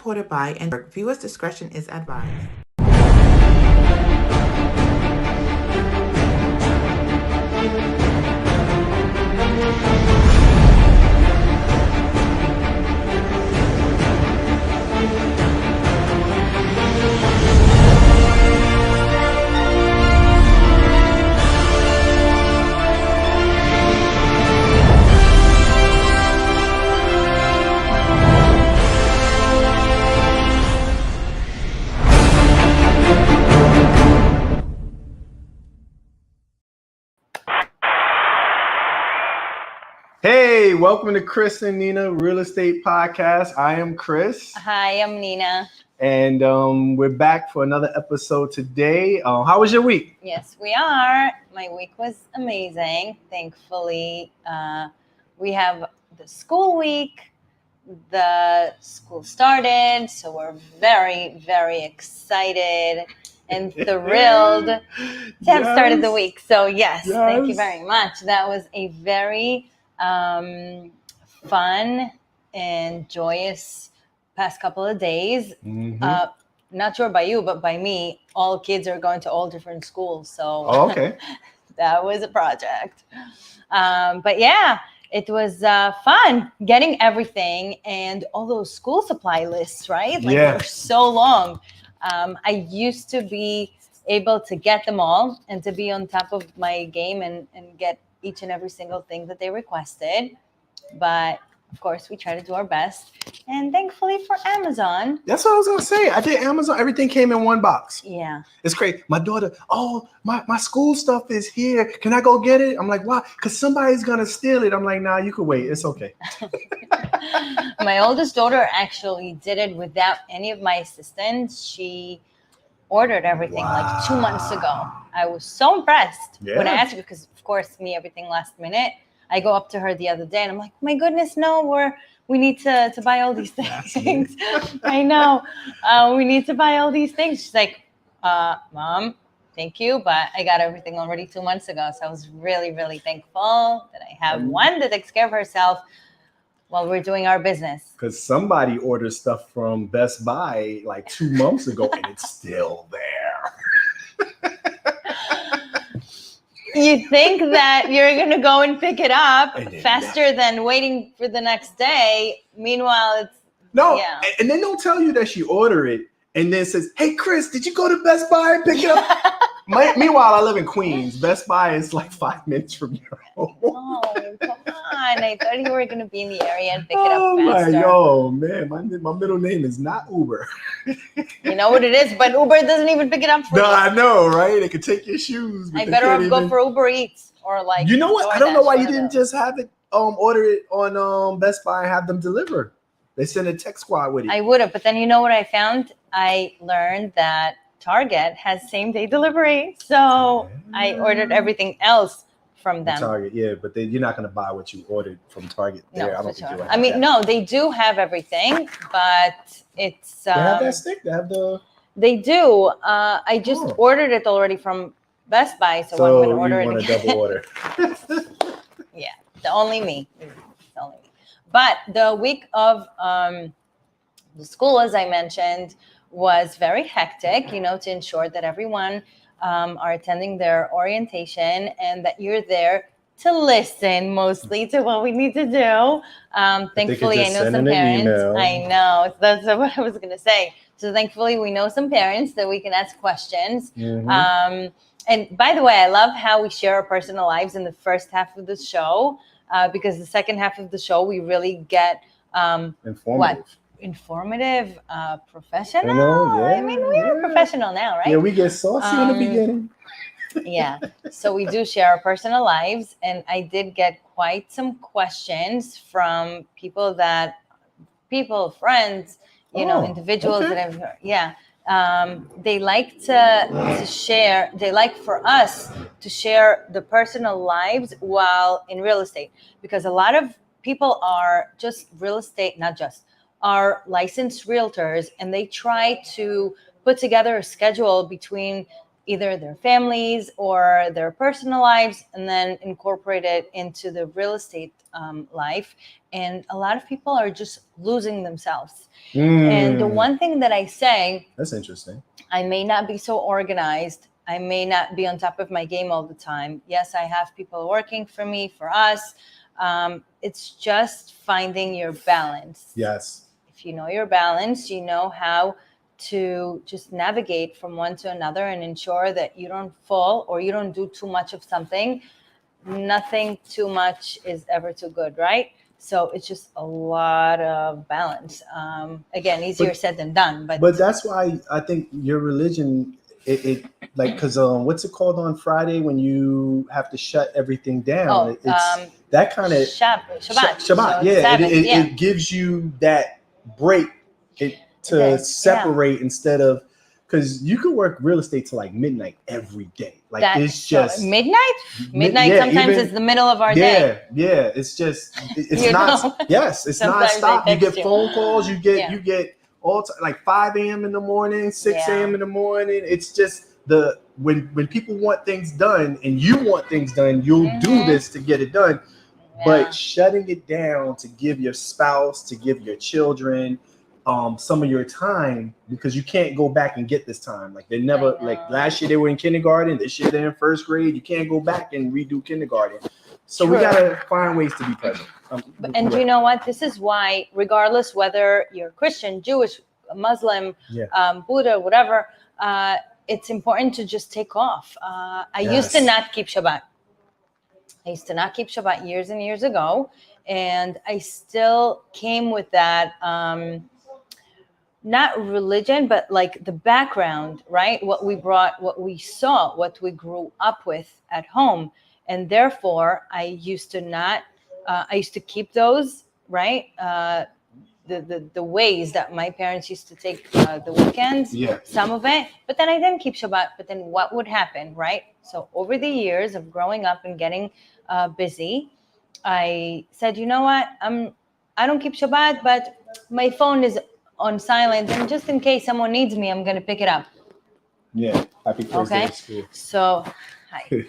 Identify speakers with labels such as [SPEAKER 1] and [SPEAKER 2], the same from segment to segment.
[SPEAKER 1] supported by and viewers' discretion is advised.
[SPEAKER 2] Hey, welcome to Chris and Nina Real Estate Podcast. I am Chris.
[SPEAKER 3] Hi, I'm Nina.
[SPEAKER 2] And we're back for another episode today. How was your week?
[SPEAKER 3] Yes, we are. My week was amazing. Thankfully, we have the school week. The school started, so we're very, very excited and thrilled to have started the week. So yes, thank you very much. That was a very fun and joyous past couple of days. Not sure by you, but by me, all kids are going to all different schools. So
[SPEAKER 2] okay.
[SPEAKER 3] That was a project. But yeah, it was fun getting everything and all those school supply lists, right? Like they were so long. I used to be able to get them all and to be on top of my game and get each and every single thing that they requested. But of course, we try to do our best. And thankfully for Amazon.
[SPEAKER 2] That's what I was going to say. I did Amazon. Everything came in one box.
[SPEAKER 3] Yeah.
[SPEAKER 2] It's great. My daughter, my school stuff is here. Can I go get it? I'm like, why? Because somebody's going to steal it. I'm like, nah, you can wait. It's okay.
[SPEAKER 3] My oldest daughter actually did it without any of my assistance. She ordered everything like 2 months ago. I was so impressed when I asked her because, of course, me, everything last minute. I go up to her the other day and I'm like, my goodness, no, we need to buy all these things. I know. We need to buy all these things. She's like, Mom, thank you, but I got everything already 2 months ago. So I was really, really thankful that I have one that takes care of herself while we're doing our business.
[SPEAKER 2] Because somebody ordered stuff from Best Buy like 2 months ago and it's still there.
[SPEAKER 3] You think that you're going to go and pick it up faster than waiting for the next day. Meanwhile, it's...
[SPEAKER 2] No, and they don't tell you that she ordered it and then says, hey, Chris, did you go to Best Buy and pick it up? Meanwhile, I live in Queens. Best Buy is like 5 minutes from your home.
[SPEAKER 3] Oh, come on. I thought you were going to be in the area and pick it up faster.
[SPEAKER 2] Oh, man. My middle name is not Uber.
[SPEAKER 3] You know what it is, but Uber doesn't even pick it up for you.
[SPEAKER 2] No, I know, right? They could take your shoes.
[SPEAKER 3] I better go for Uber Eats or like...
[SPEAKER 2] You know what? I don't know why you didn't just have it order it on Best Buy and have them deliver. They send a tech squad with it.
[SPEAKER 3] I would have, but then you know what I found? I learned that Target has same-day delivery, so I ordered everything else from them.
[SPEAKER 2] Target, yeah, but you're not going to buy what you ordered from Target there.
[SPEAKER 3] No,
[SPEAKER 2] I don't
[SPEAKER 3] think
[SPEAKER 2] sure.
[SPEAKER 3] I mean, no, they do have everything, but it's...
[SPEAKER 2] they have that stick? They have the...
[SPEAKER 3] They do. I just ordered it already from Best Buy, so I'm going to order it again.
[SPEAKER 2] So you want a double order.
[SPEAKER 3] Yeah, only me. But the week of the school, as I mentioned, was very hectic, to ensure that everyone are attending their orientation and that you're there to listen mostly to what we need to do. Thankfully, I know some parents. I know. That's what I was going to say. So thankfully, we know some parents that we can ask questions. And by the way, I love how we share our personal lives in the first half of the show because the second half of the show, we really get informative, professional. I mean, we are professional now, right?
[SPEAKER 2] Yeah, we get saucy in the beginning.
[SPEAKER 3] Yeah. So we do share our personal lives. And I did get quite some questions from friends, individuals that have, they like to share, they like for us to share the personal lives while in real estate, because a lot of people are just real estate, are licensed realtors, and they try to put together a schedule between either their families or their personal lives, and then incorporate it into the real estate life. And a lot of people are just losing themselves. And the one thing that I say,
[SPEAKER 2] that's interesting.
[SPEAKER 3] I may not be so organized. I may not be on top of my game all the time. Yes, I have people working for me, for us. It's just finding your balance.
[SPEAKER 2] Yes.
[SPEAKER 3] If you know your balance, you know how to just navigate from one to another and ensure that you don't fall or you don't do too much of something. Nothing too much is ever too good, right? So it's just a lot of balance. Again, easier said than done.
[SPEAKER 2] But that's why I think your religion, it like, because what's it called on Friday when you have to shut everything down? It's that kind of
[SPEAKER 3] Shabbat.
[SPEAKER 2] So yeah, it gives you that break to separate instead of, because you could work real estate till like midnight every day. Like it's just
[SPEAKER 3] midnight. Sometimes it's the middle of our day.
[SPEAKER 2] Yeah. It's just it's not. Yes, it's not stop. You get phone calls. You get all like 5 a.m. in the morning, 6 a.m. in the morning. It's just when people want things done and you want things done, you'll do this to get it done. Yeah. But shutting it down to give your spouse, to give your children some of your time, because you can't go back and get this time. Like they never, like last year they were in kindergarten, this year they're in first grade. You can't go back and redo kindergarten. So we gotta find ways to be present.
[SPEAKER 3] And you know what? This is why, regardless whether you're Christian, Jewish, Muslim, Buddha, whatever, it's important to just take off. I used to not keep Shabbat. Years and years ago, and I still came with that. Not religion, but like the background, right? What we brought, what we saw, what we grew up with at home. And therefore, I used to keep those, right? The ways that my parents used to take the weekends, some of it, but then I didn't keep Shabbat. But then what would happen, right? So over the years of growing up and getting busy, I said, you know what? I don't keep Shabbat, but my phone is on silent, and just in case someone needs me, I'm going to pick it up.
[SPEAKER 2] Yeah. Happy Thursday at school.
[SPEAKER 3] So, hi.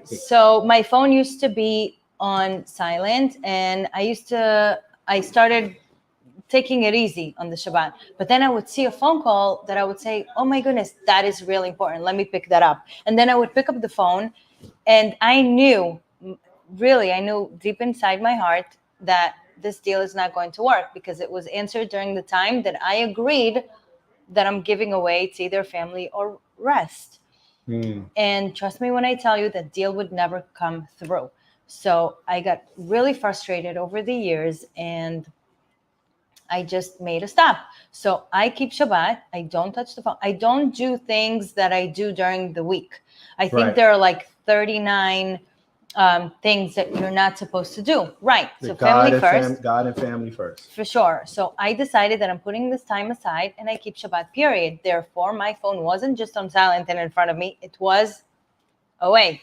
[SPEAKER 3] So my phone used to be on silent, and I started taking it easy on the Shabbat. But then I would see a phone call that I would say, oh my goodness, that is really important. Let me pick that up. And then I would pick up the phone, and I knew deep inside my heart that this deal is not going to work, because it was answered during the time that I agreed that I'm giving away to either family or rest. And trust me when I tell you that deal would never come through. So I got really frustrated over the years, and I just made a stop. So I keep Shabbat. I don't touch the phone. I don't do things that I do during the week. I think there are like 39 things that you're not supposed to do. Right. So family first.
[SPEAKER 2] God and family first.
[SPEAKER 3] For sure. So I decided that I'm putting this time aside, and I keep Shabbat, period. Therefore, my phone wasn't just on silent and in front of me. It was away.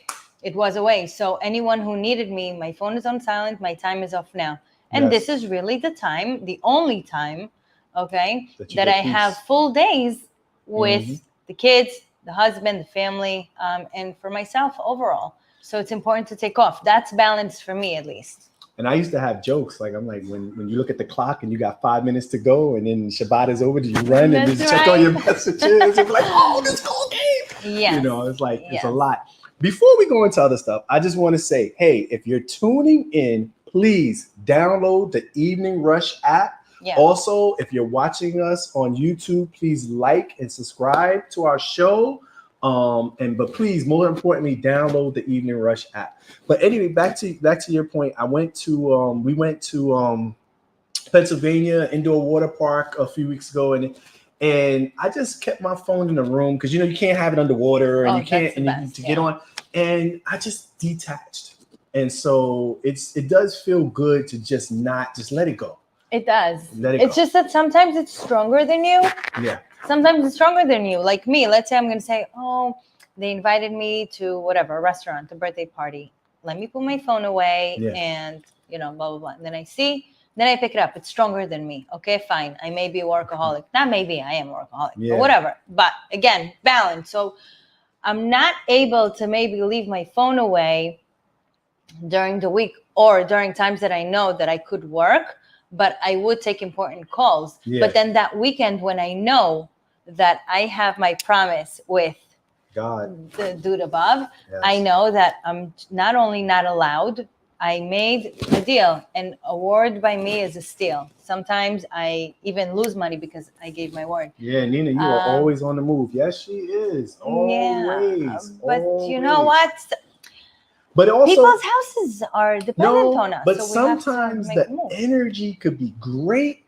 [SPEAKER 3] So anyone who needed me, my phone is on silent. My time is off now. And this is really the time, the only time, that I have full days with the kids, the husband, the family, and for myself overall. So it's important to take off. That's balance for me, at least.
[SPEAKER 2] And I used to have jokes. Like, I'm like, when you look at the clock and you got 5 minutes to go, and then Shabbat is over, do you run and just check on your messages? It's like, oh, this whole game.
[SPEAKER 3] Yes.
[SPEAKER 2] You know, it's like, it's a lot. Before we go into other stuff, I just want to say, hey, if you're tuning in, please download the Evening Rush app. Yeah. Also, if you're watching us on YouTube, please like and subscribe to our show. But please, more importantly, download the Evening Rush app. But anyway, back to your point. We went to Pennsylvania Indoor Water Park a few weeks ago, and I just kept my phone in the room, because you can't have it underwater, and you can't, and you need to get on. And I just detached, and so it does feel good to just let it go.
[SPEAKER 3] It does. It's just that sometimes it's stronger than you.
[SPEAKER 2] Yeah.
[SPEAKER 3] Sometimes it's stronger than you. Like me, let's say I'm going to say, oh, they invited me to whatever, a restaurant, a birthday party. Let me put my phone away and, blah, blah, blah. And then I pick it up. It's stronger than me. Okay, fine. I may be a workaholic. Not maybe, I am a workaholic, or whatever. But again, balance. So I'm not able to maybe leave my phone away during the week or during times that I know that I could work, but I would take important calls.
[SPEAKER 2] Yeah.
[SPEAKER 3] But then that weekend when I know that I have my promise with
[SPEAKER 2] God,
[SPEAKER 3] the dude above,
[SPEAKER 2] yes.
[SPEAKER 3] I know that I'm not only not allowed, I made a deal. An award by me is a steal. Sometimes I even lose money because I gave my word.
[SPEAKER 2] Yeah, Nina, you are always on the move. Yes, she is. Always.
[SPEAKER 3] Yeah, but
[SPEAKER 2] always.
[SPEAKER 3] you know what?
[SPEAKER 2] But also,
[SPEAKER 3] people's houses are dependent on us.
[SPEAKER 2] But
[SPEAKER 3] so we
[SPEAKER 2] sometimes
[SPEAKER 3] have to make
[SPEAKER 2] the
[SPEAKER 3] moves.
[SPEAKER 2] energy could be great,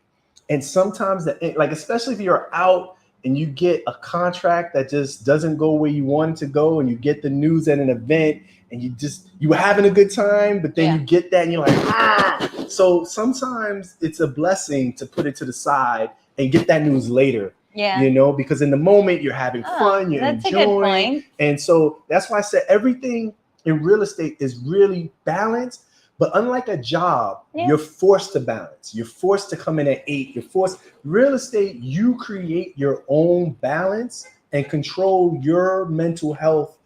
[SPEAKER 2] and sometimes like especially if you're out and you get a contract that just doesn't go where you want it to go, and you get the news at an event, and you were having a good time, but then you get that and you're like, ah. So sometimes it's a blessing to put it to the side and get that news later.
[SPEAKER 3] Yeah.
[SPEAKER 2] You know, because in the moment you're having fun, you're
[SPEAKER 3] that's
[SPEAKER 2] enjoying.
[SPEAKER 3] A good point.
[SPEAKER 2] And so that's why I said everything in real estate is really balanced. But unlike a job, you're forced to balance. You're forced to come in at 8. You're forced. Real estate, you create your own balance and control your mental health.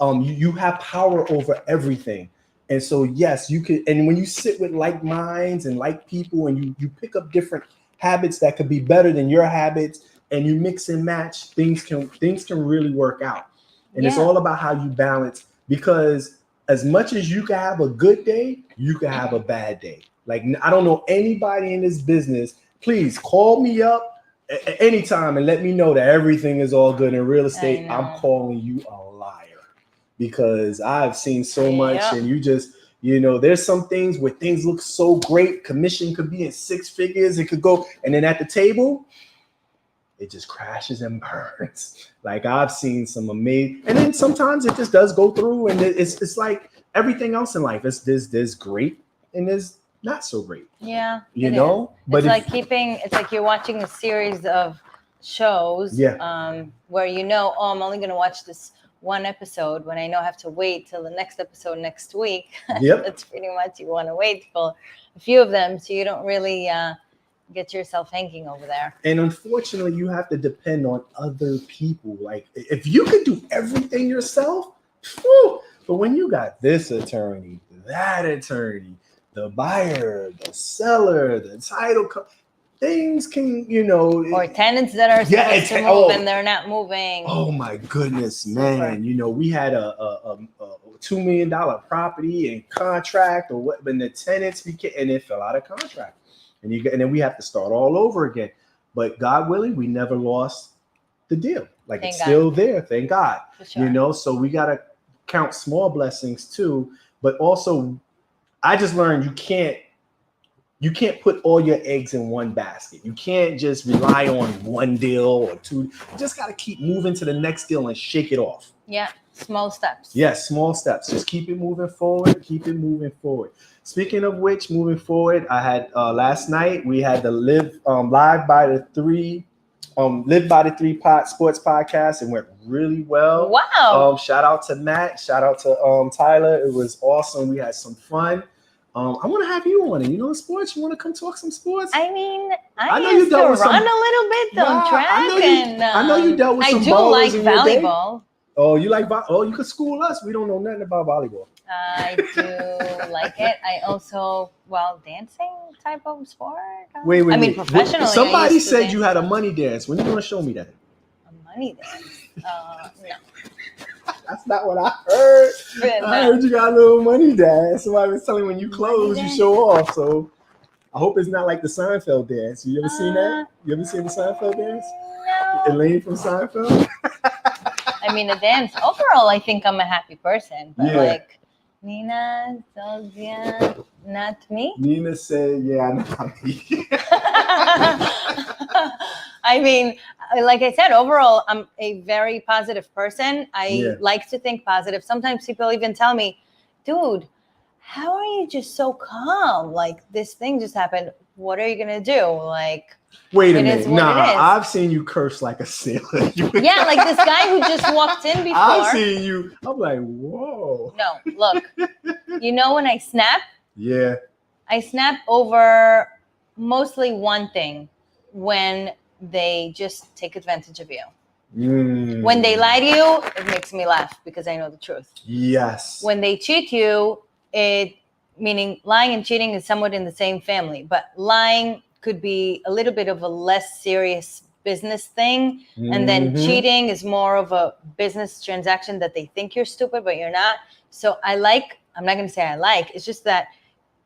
[SPEAKER 2] You have power over everything. And so, yes, you could. And when you sit with like minds and like people, and you pick up different habits that could be better than your habits, and you mix and match, things can really work out. And it's all about how you balance, because as much as you can have a good day, you can have a bad day. Like, I don't know anybody in this business. Please call me up at any time and let me know that everything is all good in real estate. I'm calling you a liar, because I've seen so much, and there's some things where things look so great. Commission could be in 6 figures. It could go, and then at the table, it just crashes and burns. Like, I've seen some amazing, and then sometimes it just does go through, and it's like everything else in life. There's great and there's not so great.
[SPEAKER 3] Yeah,
[SPEAKER 2] you know. But
[SPEAKER 3] it's like you're watching a series of shows. Where I'm only going to watch this one episode when I know I have to wait till the next episode next week.
[SPEAKER 2] Yep.
[SPEAKER 3] That's pretty much, you want to wait for a few of them so you don't really get yourself hanging over there.
[SPEAKER 2] And unfortunately, you have to depend on other people. Like, if you could do everything yourself, whew, but when you got this attorney, that attorney, the buyer, the seller, the title, things can,
[SPEAKER 3] or tenants that are supposed to move and they're not moving.
[SPEAKER 2] Oh my goodness, man! We had a $2 million property in contract, or what? When the tenants and it fell out of contract. And then we have to start all over again. But God willing, we never lost the deal. Like, it's still there, thank God.
[SPEAKER 3] Sure.
[SPEAKER 2] So we got to count small blessings too. But also, I just learned you can't put all your eggs in one basket. You can't just rely on one deal or two. You just got to keep moving to the next deal and shake it off.
[SPEAKER 3] Yeah, small steps.
[SPEAKER 2] Yes, small steps. Just keep it moving forward. Keep it moving forward. Speaking of which, moving forward, I had last night we had the Live by the Three Sports Podcast, and went really well.
[SPEAKER 3] Wow.
[SPEAKER 2] Shout out to Matt. Shout out to Tyler. It was awesome. We had some fun. I want to have you on it. Sports. You want to come talk some sports?
[SPEAKER 3] I mean,
[SPEAKER 2] I know
[SPEAKER 3] used
[SPEAKER 2] you dealt
[SPEAKER 3] to
[SPEAKER 2] with
[SPEAKER 3] run a little bit on track.
[SPEAKER 2] I know you dealt with some
[SPEAKER 3] I do like volleyball.
[SPEAKER 2] Oh, you like volleyball? Oh, you could school us. We don't know nothing about volleyball.
[SPEAKER 3] I do like it. I also, dancing type of sport.
[SPEAKER 2] Wait.
[SPEAKER 3] I mean, professionally.
[SPEAKER 2] Somebody said you had a money dance. When are you going to show me that?
[SPEAKER 3] A money dance? No.
[SPEAKER 2] That's not what I heard.
[SPEAKER 3] No.
[SPEAKER 2] I heard you got a little money dance. Somebody was telling me when you close, you show off. So I hope it's not like the Seinfeld dance. You ever seen that? You ever seen the Seinfeld dance?
[SPEAKER 3] No.
[SPEAKER 2] Elaine from Seinfeld?
[SPEAKER 3] I mean, a dance. Overall, I think I'm a happy person. But like, Nina told you, not me.
[SPEAKER 2] Nina said, not me.
[SPEAKER 3] I mean, like I said, overall, I'm a very positive person. I like to think positive. Sometimes people even tell me, dude, how are you just so calm? Like, this thing just happened. What are you going to do? Like,
[SPEAKER 2] wait a minute. I've seen you curse like a sailor.
[SPEAKER 3] Like this guy who just walked in before.
[SPEAKER 2] I've seen you. I'm like, whoa.
[SPEAKER 3] No, look. When I snap?
[SPEAKER 2] Yeah.
[SPEAKER 3] I snap over mostly one thing, when they just take advantage of you. When they lie to you, it makes me laugh because I know the truth.
[SPEAKER 2] Yes.
[SPEAKER 3] When they cheat you, meaning lying and cheating is somewhat in the same family, but lying could be a little bit of a less serious business thing. And then cheating is more of a business transaction that they think you're stupid, but you're not. So I'm not going to say I like, it's just that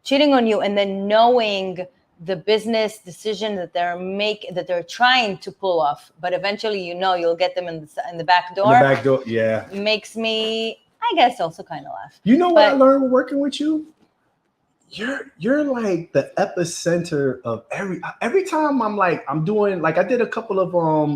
[SPEAKER 3] cheating on you and then knowing the business decision that they're trying to pull off, but eventually you'll get them in the back door.
[SPEAKER 2] The back door, yeah.
[SPEAKER 3] Makes me, I guess, also kind of laugh.
[SPEAKER 2] You know what I learned working with you? You're like the epicenter of every time I'm doing, like I did a couple of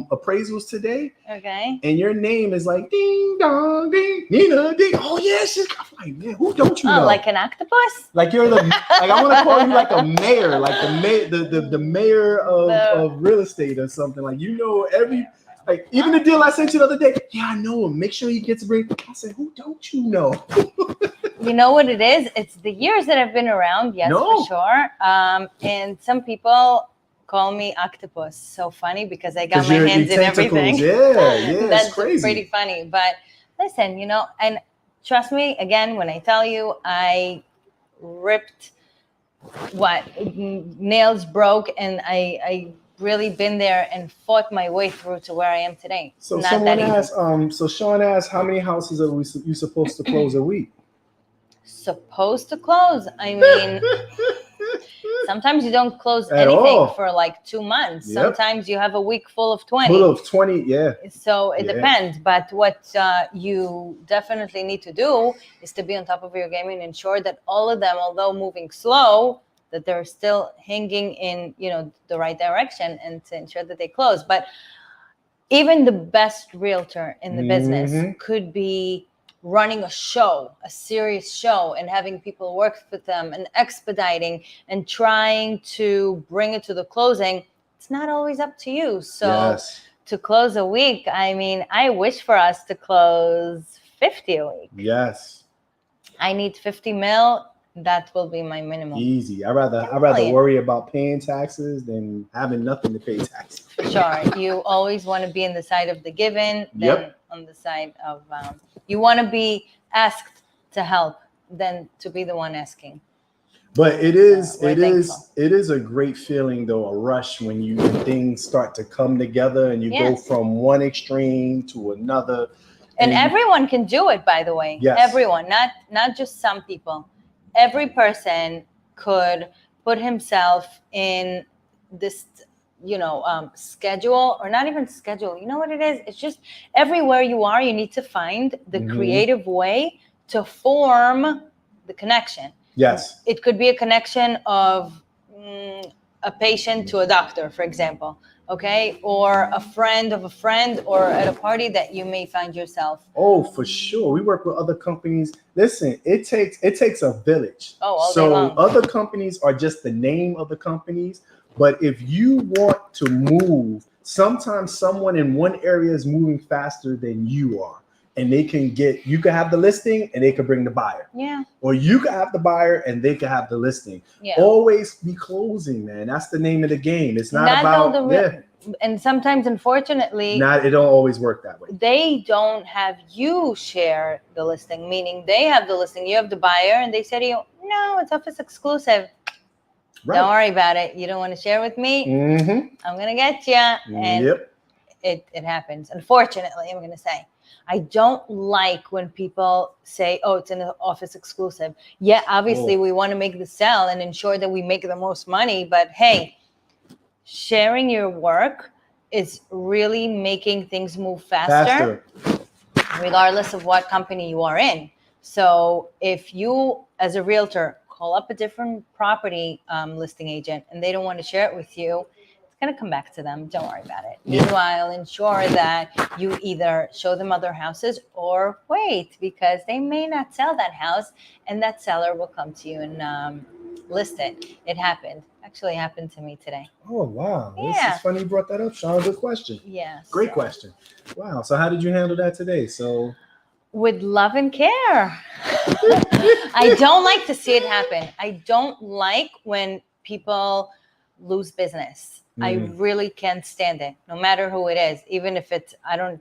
[SPEAKER 2] appraisals today.
[SPEAKER 3] Okay.
[SPEAKER 2] And your name is like ding dong ding Nina ding. Oh yeah, I'm like, man, who don't you know?
[SPEAKER 3] Like an octopus?
[SPEAKER 2] Like you're like I want to call you like a mayor, like the mayor of real estate or something. Like even the deal I sent you the other day. Yeah, I know him. Make sure he gets a break. I said, who don't you know?
[SPEAKER 3] You know what it is? It's the years that I've been around, yes, for sure. And some people call me octopus. So funny because I got my hands in everything.
[SPEAKER 2] Yeah,
[SPEAKER 3] That's
[SPEAKER 2] it's crazy.
[SPEAKER 3] Pretty funny. But listen, and trust me, again, when I tell you I ripped nails broke, and I really been there and fought my way through to where I am today.
[SPEAKER 2] So someone asked, so Shone asked, how many houses are you supposed to close a week?
[SPEAKER 3] Supposed to close. I mean, sometimes you don't close anything for like 2 months. Yep. Sometimes you have a week full of 20.
[SPEAKER 2] Full of 20, yeah.
[SPEAKER 3] So it depends. But what you definitely need to do is to be on top of your game and ensure that all of them, although moving slow, that they're still hanging in, the right direction, and to ensure that they close. But even the best realtor in the business could be running a serious show, and having people work with them and expediting and trying to bring it to the closing. It's not always up to you. So to close a week, I mean, I wish for us to close 50 a week.
[SPEAKER 2] Yes.
[SPEAKER 3] I need 50 mil. That will be my minimum.
[SPEAKER 2] Easy. I'd rather worry about paying taxes than having nothing to pay taxes.
[SPEAKER 3] For sure. You always want to be in the side of the given than on the side of you want to be asked to help than to be the one asking.
[SPEAKER 2] But it is a great feeling though, a rush when things start to come together and you go from one extreme to another.
[SPEAKER 3] And everyone can do it, by the way.
[SPEAKER 2] Yes.
[SPEAKER 3] Everyone, not just some people. Every person could put himself in this, schedule, or not even schedule. You know what it is? It's just everywhere you are, you need to find the creative way to form the connection.
[SPEAKER 2] Yes.
[SPEAKER 3] It could be a connection of a patient to a doctor, for example. Okay, or a friend of a friend, or at a party that you may find yourself.
[SPEAKER 2] Oh, for sure. We work with other companies. Listen, it takes a village.
[SPEAKER 3] All day long.
[SPEAKER 2] Other companies are just the name of the companies. But if you want to move, sometimes someone in one area is moving faster than you are. And you can have the listing and they can bring the buyer.
[SPEAKER 3] Yeah.
[SPEAKER 2] Or you can have the buyer and they can have the listing.
[SPEAKER 3] Yeah.
[SPEAKER 2] Always be closing, man. That's the name of the game. It's not about
[SPEAKER 3] and sometimes, unfortunately,
[SPEAKER 2] it don't always work that way.
[SPEAKER 3] They don't have you share the listing, meaning they have the listing, you have the buyer, and they say to you, no, it's office exclusive. Right. Don't worry about it. You don't want to share with me? I'm going to get you. And it happens. Unfortunately, I'm going to say. I don't like when people say, oh, it's an office exclusive. Yeah, obviously, we want to make the sale and ensure that we make the most money. But hey, sharing your work is really making things move faster, regardless of what company you are in. So if you, as a realtor, call up a different property listing agent and they don't want to share it with you, it's going to come back to them. Don't worry about it. Yeah. Meanwhile, ensure that you either show them other houses or wait, because they may not sell that house and that seller will come to you and list it. It happened. Actually happened to me today.
[SPEAKER 2] Oh, wow. Yeah. This is funny you brought that up, Shone. Good question.
[SPEAKER 3] Yes.
[SPEAKER 2] Great question. Wow. So how did you handle that today? So
[SPEAKER 3] with love and care. I don't like to see it happen. I don't like when people lose business. I really can't stand it, no matter who it is. Even if it's,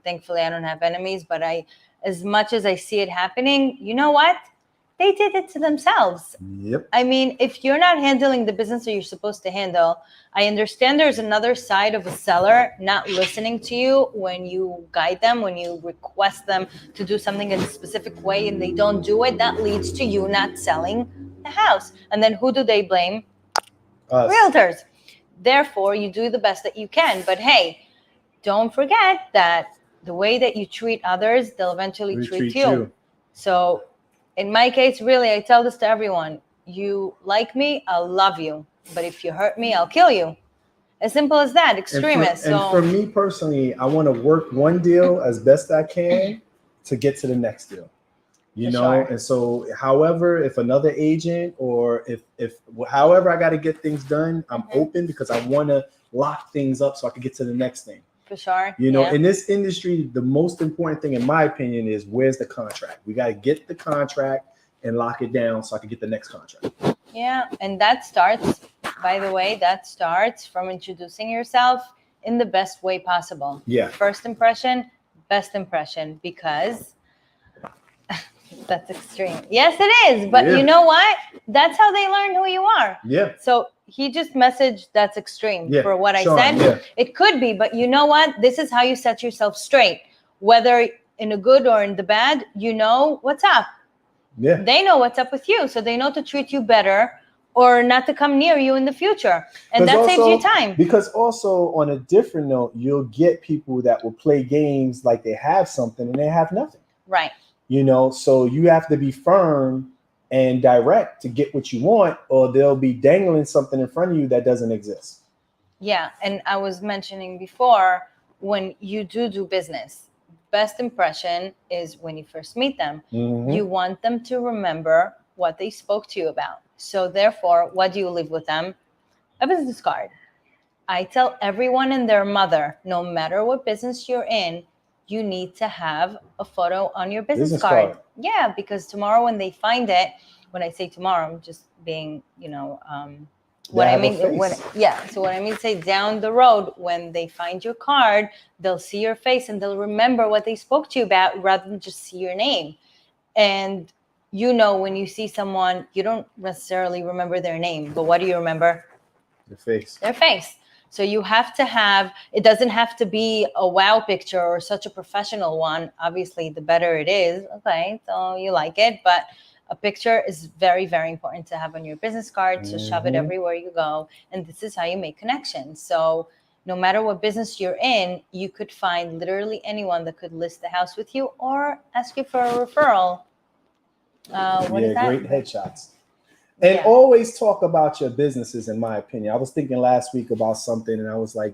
[SPEAKER 3] thankfully I don't have enemies, but as much as I see it happening, you know what? They did it to themselves.
[SPEAKER 2] Yep.
[SPEAKER 3] I mean, if you're not handling the business that you're supposed to handle, I understand there's another side of a seller not listening to you when you guide them, when you request them to do something in a specific way and they don't do it. That leads to you not selling the house. And then who do they blame?
[SPEAKER 2] Us.
[SPEAKER 3] Realtors. Therefore, you do the best that you can. But hey, don't forget that the way that you treat others, they'll eventually treat you. So in my case, really, I tell this to everyone. You like me, I'll love you. But if you hurt me, I'll kill you. As simple as that, extremist.
[SPEAKER 2] And for me personally, I want to work one deal as best I can to get to the next deal. You know, sure. And so however, if another agent or if however I got to get things done, I'm open because I want to lock things up so I can get to the next thing.
[SPEAKER 3] For sure.
[SPEAKER 2] You know, in this industry, the most important thing, in my opinion, is where's the contract? We got to get the contract and lock it down so I can get the next contract.
[SPEAKER 3] Yeah. And that starts, by the way, from introducing yourself in the best way possible.
[SPEAKER 2] Yeah.
[SPEAKER 3] First impression, best impression, because that's extreme. Yes, it is. But you know what? That's how they learn who you are.
[SPEAKER 2] Yeah.
[SPEAKER 3] So he just messaged that's extreme for what I
[SPEAKER 2] Shone,
[SPEAKER 3] said.
[SPEAKER 2] Yeah.
[SPEAKER 3] It could be, but you know what? This is how you set yourself straight. Whether in the good or in the bad, you know what's up.
[SPEAKER 2] Yeah.
[SPEAKER 3] They know what's up with you. So they know to treat you better or not to come near you in the future. And that saves you time.
[SPEAKER 2] Because also on a different note, you'll get people that will play games like they have something and they have nothing.
[SPEAKER 3] Right.
[SPEAKER 2] You know, so you have to be firm and direct to get what you want, or they'll be dangling something in front of you that doesn't exist.
[SPEAKER 3] Yeah. And I was mentioning before, when you do business, best impression is when you first meet them. You want them to remember what they spoke to you about. So therefore, what do you leave with them? A business card. I tell everyone and their mother, no matter what business you're in, you need to have a photo on your business card. Yeah, because tomorrow when they find it, when I say tomorrow, I'm just being, what I mean. So what I mean to say, down the road, when they find your card, they'll see your face and they'll remember what they spoke to you about rather than just see your name. And when you see someone, you don't necessarily remember their name, but what do you remember? Their face. So you have to have, it doesn't have to be a wow picture or such a professional one. Obviously, the better it is. Okay, so you like it, but a picture is very, very important to have on your business card, to shove it everywhere you go. And this is how you make connections. So no matter what business you're in, you could find literally anyone that could list the house with you or ask you for a referral. What is that?
[SPEAKER 2] Great headshots. And always talk about your businesses, in my opinion. I was thinking last week about something and I was like,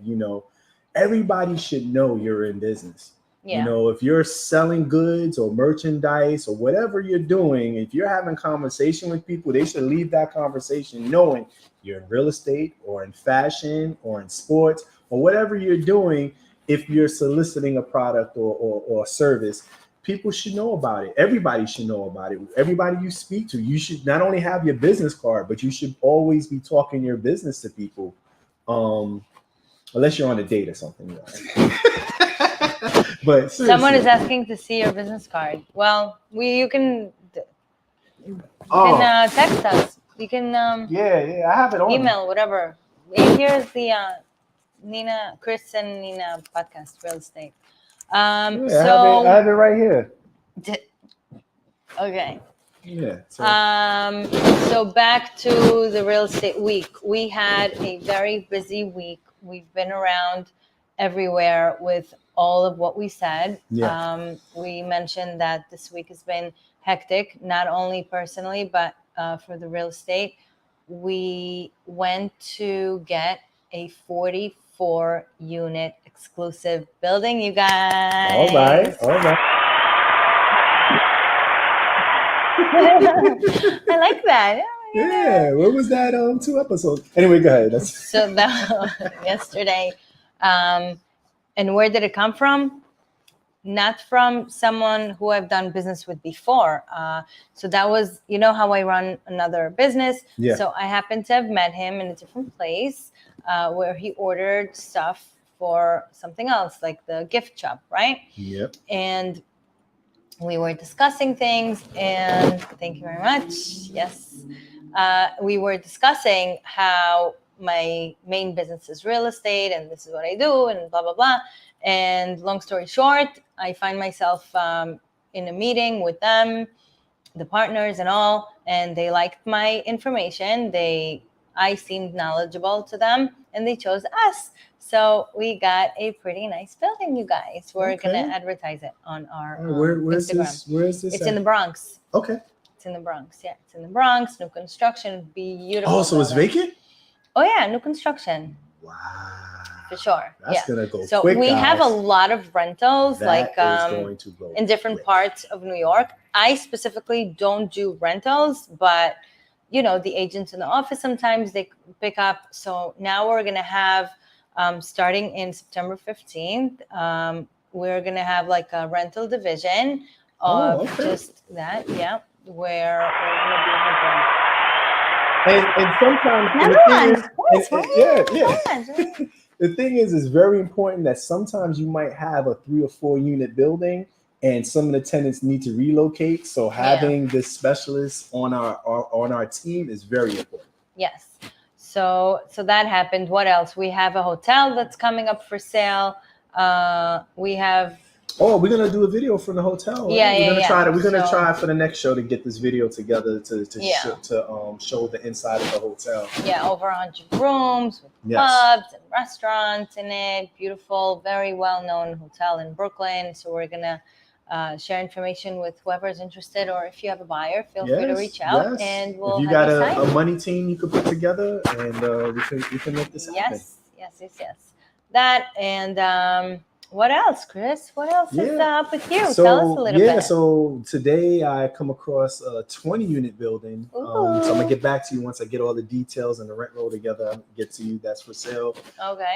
[SPEAKER 2] everybody should know you're in business. Yeah. If you're selling goods or merchandise or whatever you're doing, if you're having conversation with people, they should leave that conversation knowing you're in real estate or in fashion or in sports or whatever you're doing. If you're soliciting a product or a service, people should know about it. Everybody should know about it. Everybody you speak to, you should not only have your business card, but you should always be talking your business to people, unless you're on a date or something. But seriously.
[SPEAKER 3] Someone is asking to see your business card. Well, you can text us. You can
[SPEAKER 2] I have it on
[SPEAKER 3] email, whatever. Here's the Chris and Nina podcast, real estate.
[SPEAKER 2] I have it right here.
[SPEAKER 3] Okay.
[SPEAKER 2] Yeah.
[SPEAKER 3] So back to the real estate week. We had a very busy week. We've been around everywhere with all of what we said. Yeah. We mentioned that this week has been hectic, not only personally, but for the real estate. We went to get a 44-unit exclusive building, you guys.
[SPEAKER 2] All right.
[SPEAKER 3] I like that.
[SPEAKER 2] Yeah. What was that? 2 episodes. Anyway, go ahead.
[SPEAKER 3] So that yesterday. And where did it come from? not from someone who I've done business with before. So that was, you know how I run another business.
[SPEAKER 2] Yeah.
[SPEAKER 3] So I happened to have met him in a different place where he ordered stuff for something else, like the gift shop, right?
[SPEAKER 2] Yep.
[SPEAKER 3] And we were discussing things, and thank you very much. Yes. We were discussing how my main business is real estate, and this is what I do, and blah, blah, blah. And long story short, I find myself in a meeting with them, the partners and all, and they liked my information. I seemed knowledgeable to them, and they chose us. So we got a pretty nice building, you guys. We're going to advertise it on our
[SPEAKER 2] where's
[SPEAKER 3] Instagram.
[SPEAKER 2] Where is this?
[SPEAKER 3] It's in the Bronx.
[SPEAKER 2] Okay.
[SPEAKER 3] It's in the Bronx. Yeah, it's in the Bronx. New construction. Beautiful.
[SPEAKER 2] Oh, so it's vacant?
[SPEAKER 3] Oh, yeah, new construction.
[SPEAKER 2] Wow.
[SPEAKER 3] For sure.
[SPEAKER 2] That's going to go
[SPEAKER 3] so
[SPEAKER 2] quick,
[SPEAKER 3] we
[SPEAKER 2] guys.
[SPEAKER 3] have a lot of rentals,
[SPEAKER 2] that is going to go
[SPEAKER 3] in different
[SPEAKER 2] quick.
[SPEAKER 3] parts of New York. I specifically don't do rentals, but you know, the agents in the office, sometimes they pick up. So now we're going to have, starting in September 15th, we're going to have like a rental division of just that. Yeah. Where we're going to be
[SPEAKER 2] and sometimes the thing is it's very important that sometimes you might have a 3 or 4 unit building and some of the tenants need to relocate. So having this specialist on our team is very important.
[SPEAKER 3] Yes. So that happened. What else? We have a hotel that's coming up for sale. We have.
[SPEAKER 2] Oh, we're gonna do a video from the hotel. Right?
[SPEAKER 3] Yeah,
[SPEAKER 2] We're gonna try for the next show to get this video together to show the inside of the hotel.
[SPEAKER 3] Yeah, over 100 rooms with pubs and restaurants in it. Beautiful, very well-known hotel in Brooklyn. So we're gonna share information with whoever's interested, or if you have a buyer, feel free to reach out, and we'll.
[SPEAKER 2] If you got a money team you could put together, and we can make this happen.
[SPEAKER 3] Yes. That and. What else, Chris? What else is up with you? Tell us a little bit.
[SPEAKER 2] So today I come across a 20-unit building. So I'm gonna get back to you once I get all the details and the rent roll together. I'll get to you. That's for sale.
[SPEAKER 3] Okay.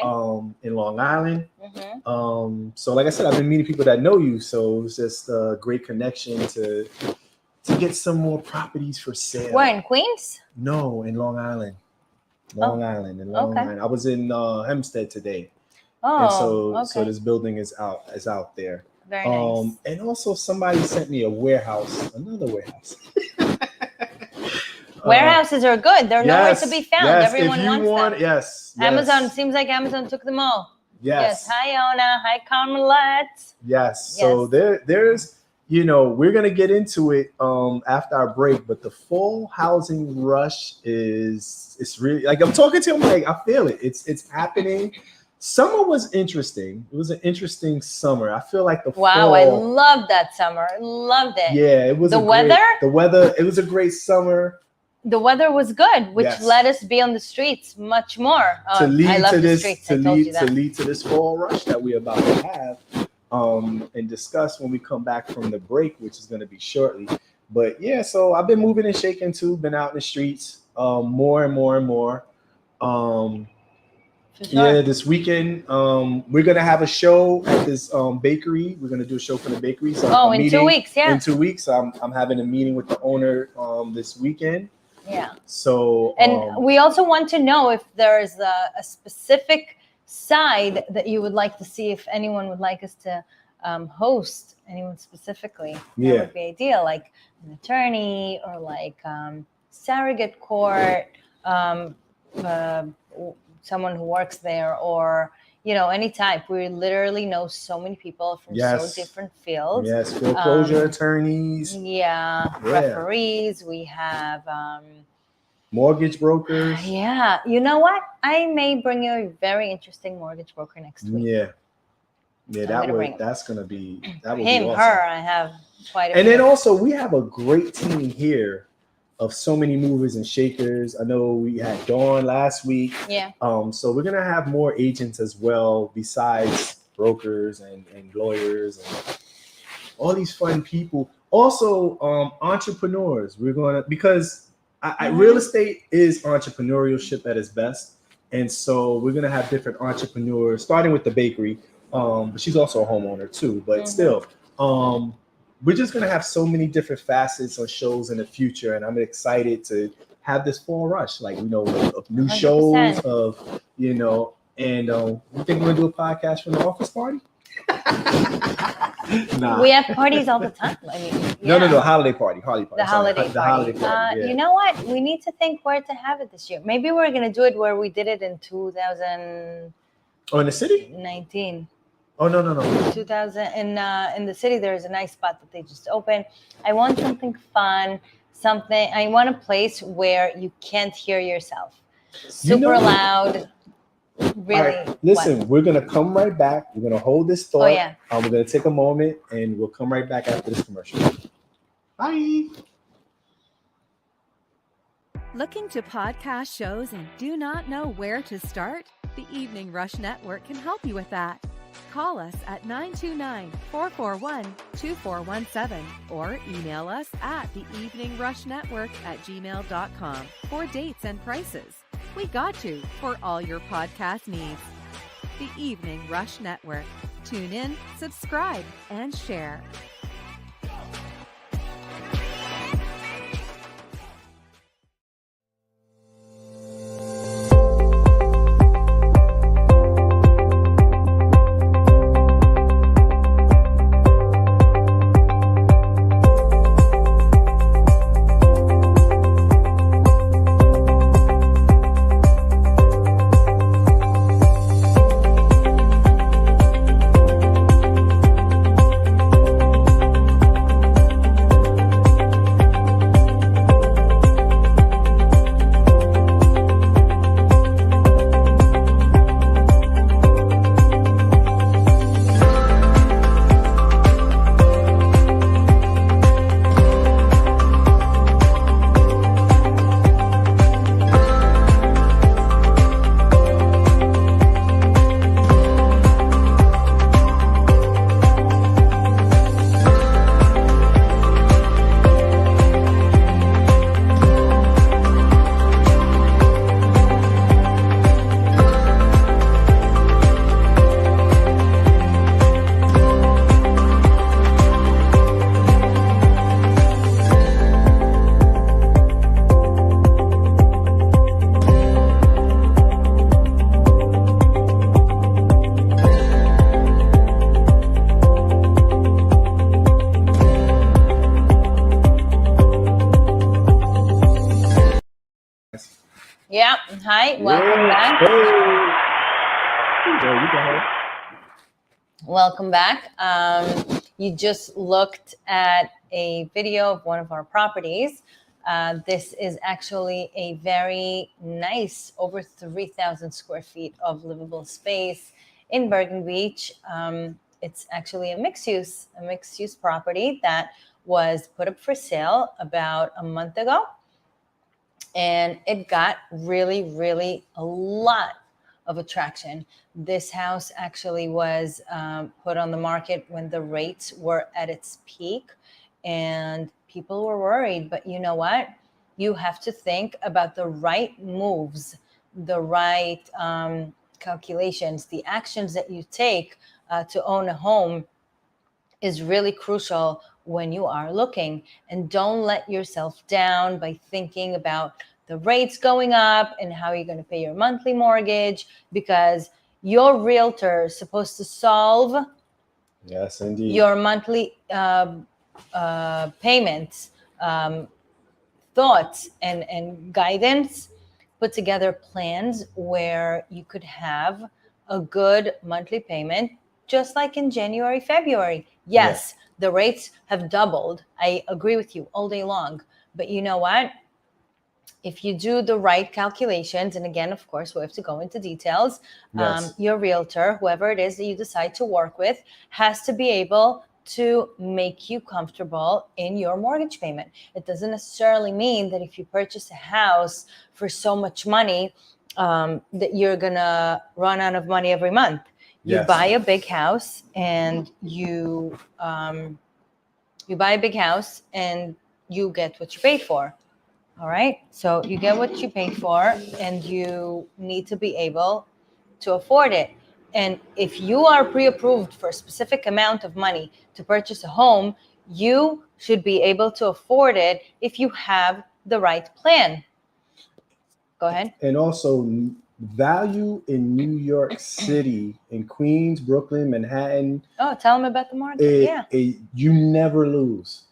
[SPEAKER 2] In Long Island. Mm-hmm. So like I said, I've been meeting people that know you. So it was just a great connection to get some more properties for sale.
[SPEAKER 3] Where, in Queens?
[SPEAKER 2] No, in Long Island. Long Island. I was in Hempstead today. And so this building is out there.
[SPEAKER 3] Very nice.
[SPEAKER 2] And also somebody sent me another warehouse.
[SPEAKER 3] Warehouses are good. They're nowhere to be found. Everyone wants them.
[SPEAKER 2] Yes.
[SPEAKER 3] Amazon, seems like Amazon took them all.
[SPEAKER 2] Yes.
[SPEAKER 3] Hi, Ona. Hi, Carmelette.
[SPEAKER 2] Yes. So there's, we're going to get into it after our break, but the fall housing rush it's really, like I'm talking to him, like I feel it. It's happening. Summer was interesting. It was an interesting summer. I feel like the fall.
[SPEAKER 3] I loved that summer. Loved it.
[SPEAKER 2] Yeah, it was
[SPEAKER 3] the weather.
[SPEAKER 2] It was a great summer.
[SPEAKER 3] The weather was good, which let us be on the streets much more.
[SPEAKER 2] To lead to this fall rush that we're about to have, and discuss when we come back from the break, which is going to be shortly. But yeah, so I've been moving and shaking too. Been out in the streets, more and more. Sure. Yeah, this weekend we're gonna have a show at this bakery. We're gonna do a show for the bakery. So
[SPEAKER 3] in 2 weeks,
[SPEAKER 2] In 2 weeks, I'm having a meeting with the owner this weekend.
[SPEAKER 3] Yeah.
[SPEAKER 2] So
[SPEAKER 3] and we also want to know if there's a specific side that you would like to see, if anyone would like us to host anyone specifically. That would be ideal, like an attorney or like surrogate court. Someone who works there, or any type. We literally know so many people from so different fields.
[SPEAKER 2] Yes, foreclosure attorneys.
[SPEAKER 3] Referees. We have
[SPEAKER 2] mortgage brokers.
[SPEAKER 3] Yeah, you know what? I may bring you a very interesting mortgage broker next week.
[SPEAKER 2] That's gonna be that.
[SPEAKER 3] Him,
[SPEAKER 2] be awesome.
[SPEAKER 3] Her. I have quite a.
[SPEAKER 2] And then also we have a great team here of so many movers and shakers. I know we had Dawn last week.
[SPEAKER 3] Yeah.
[SPEAKER 2] So we're gonna have more agents as well, besides brokers and lawyers and all these fun people. Also, entrepreneurs. We're gonna, because real estate is entrepreneurship at its best, and so we're gonna have different entrepreneurs, starting with the bakery. But she's also a homeowner too. But still, we're just gonna have so many different facets of shows in the future, and I'm excited to have this fall rush, like of new
[SPEAKER 3] 100%.
[SPEAKER 2] shows, and we think we're gonna do a podcast from the office party. Nah.
[SPEAKER 3] We have parties all the time. I mean,
[SPEAKER 2] no, holiday party.
[SPEAKER 3] The holiday party.
[SPEAKER 2] Yeah.
[SPEAKER 3] You know what? We need to think where to have it this year. Maybe we're gonna do it where we did it in 2019.
[SPEAKER 2] Oh, in the city? Oh no.
[SPEAKER 3] 2000 in the city. There's a nice spot that they just opened. I want something fun. I want a place where you can't hear yourself. Super loud. Really.
[SPEAKER 2] Right, listen, we're gonna come right back. We're gonna hold this thought.
[SPEAKER 3] Oh yeah.
[SPEAKER 2] We're gonna take a moment, and we'll come right back after this commercial. Bye.
[SPEAKER 4] Looking to podcast shows and do not know where to start? The Evening Rush Network can help you with that. Call us at 929-441-2417 or email us at theeveningrushnetwork@gmail.com for dates and prices. We got you for all your podcast needs. The Evening Rush Network. Tune in, subscribe, and share.
[SPEAKER 3] Yeah. Hi. Welcome back. Welcome back. You just looked at a video of one of our properties. This is actually a very nice, over 3,000 square feet of livable space in Bergen Beach. It's actually a mixed use property that was put up for sale about a month ago. And it got really a lot of attraction. This house actually was put on the market when the rates were at its peak and people were worried. But you know what? You have to think about the right moves, the right calculations, the actions that you take to own a home is really crucial when you are looking. And don't let yourself down by thinking about the rates going up and how you're going to pay your monthly mortgage, because your realtor is supposed to solve
[SPEAKER 2] yes, indeed,
[SPEAKER 3] your monthly payments, thoughts and guidance, put together plans where you could have a good monthly payment, just like in January, February. Yes, the rates have doubled. I agree with you all day long. But you know what? If you do the right calculations, and again, of course, we have to go into details, your realtor, whoever it is that you decide to work with, has to be able to make you comfortable in your mortgage payment. It doesn't necessarily mean that if you purchase a house for so much money, that you're going to run out of money every month. You buy a big house and you buy a big house and you get what you paid for. All right. So you get what you paid for and you need to be able to afford it. And if you are pre-approved for a specific amount of money to purchase a home, you should be able to afford it if you have the right plan. Go ahead.
[SPEAKER 2] And also, value in New York City, in Queens, Brooklyn, Manhattan.
[SPEAKER 3] Oh, tell them about the market.
[SPEAKER 2] You never lose.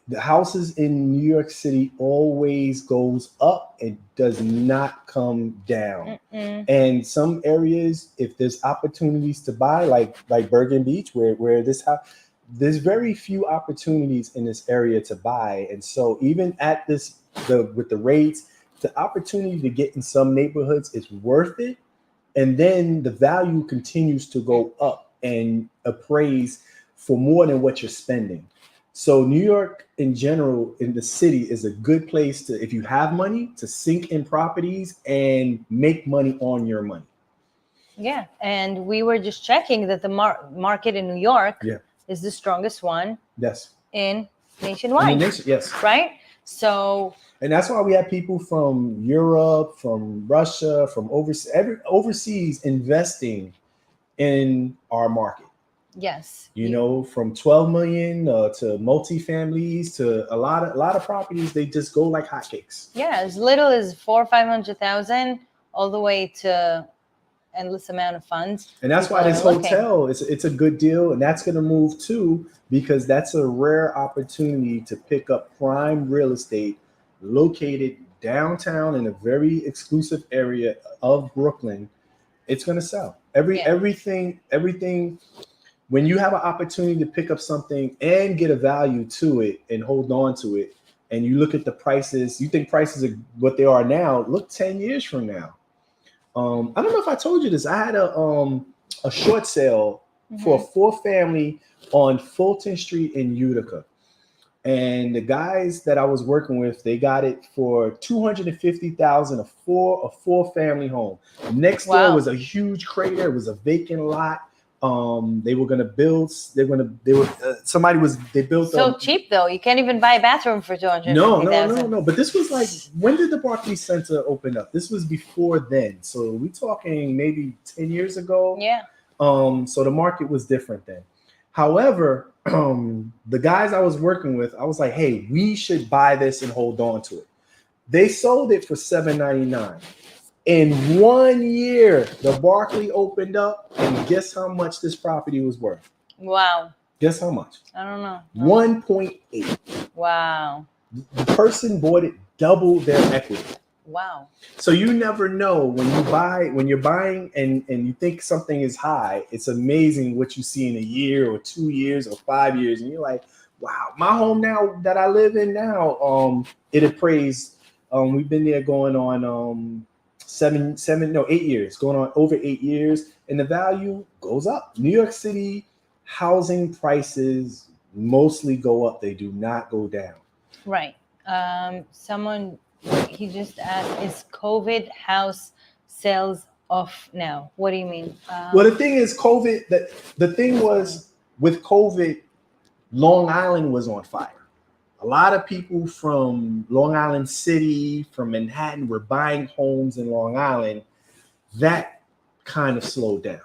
[SPEAKER 2] The houses in New York City always goes up and does not come down. And some areas, if there's opportunities to buy, like Bergen Beach, where this house, there's very few opportunities in this area to buy. And so even at with the rates, the opportunity to get in some neighborhoods is worth it. And then the value continues to go up and appraise for more than what you're spending. So New York in general, in the city, is a good place to, if you have money, to sink in properties and make money on your money.
[SPEAKER 3] Yeah. And we were just checking that the market in New York is the strongest one.
[SPEAKER 2] Yes.
[SPEAKER 3] In nationwide.
[SPEAKER 2] Yes.
[SPEAKER 3] Right? So,
[SPEAKER 2] and that's why we have people from Europe, from Russia, from overseas investing in our market.
[SPEAKER 3] Yes.
[SPEAKER 2] You know, from 12 million to multifamilies to a lot of properties, they just go like hotcakes.
[SPEAKER 3] Yeah, as little as 400,000 or 500,000, all the way to endless amount of funds.
[SPEAKER 2] And that's why this hotel it's a good deal, and that's going to move too, because that's a rare opportunity to pick up prime real estate located downtown in a very exclusive area of Brooklyn. It's going to sell. Everything. When you have an opportunity to pick up something and get a value to it and hold on to it, and you look at the prices, you think prices are what they are now, look 10 years from now. I don't know if I told you this. I had a short sale for a 4-family on Fulton Street in Utica. And the guys that I was working with, they got it for $250,000 a 4-family home. Next door was a huge crater. It was a vacant lot. They were gonna build. They built.
[SPEAKER 3] So cheap though. You can't even buy a bathroom for $250,000.
[SPEAKER 2] No. But this was like, when did the Barclays Center open up? This was before then. So we're talking maybe 10 years ago.
[SPEAKER 3] Yeah.
[SPEAKER 2] So the market was different then. However, the guys I was working with, I was like, hey, we should buy this and hold on to it. They sold it for $799. In 1 year, the Barclay opened up, and guess how much this property was worth?
[SPEAKER 3] Wow.
[SPEAKER 2] Guess how much?
[SPEAKER 3] I don't know.
[SPEAKER 2] 1.8.
[SPEAKER 3] Wow.
[SPEAKER 2] The person bought it double their equity.
[SPEAKER 3] Wow.
[SPEAKER 2] So you never know when you're buying and you think something is high. It's amazing what you see in a year or 2 years or 5 years, and you're like, wow, my home now that I live in now, it appraised. We've been there going on 8 years, going on over 8 years, and the value goes up. New York City housing prices mostly go up; they do not go down. Right.
[SPEAKER 3] Someone. He just asked, is COVID house sales off now? What do you mean?
[SPEAKER 2] Well, the thing is, the thing was with COVID, Long Island was on fire. A lot of people from Long Island City, from Manhattan, were buying homes in Long Island. That kind of slowed down.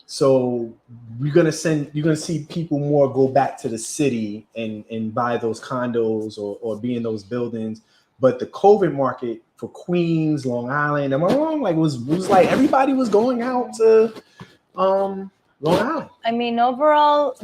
[SPEAKER 2] So you're gonna see people more go back to the city and buy those condos or be in those buildings. But the COVID market for Queens, Long Island, am I wrong? Like was like everybody was going out to Long Island.
[SPEAKER 3] I mean, overall,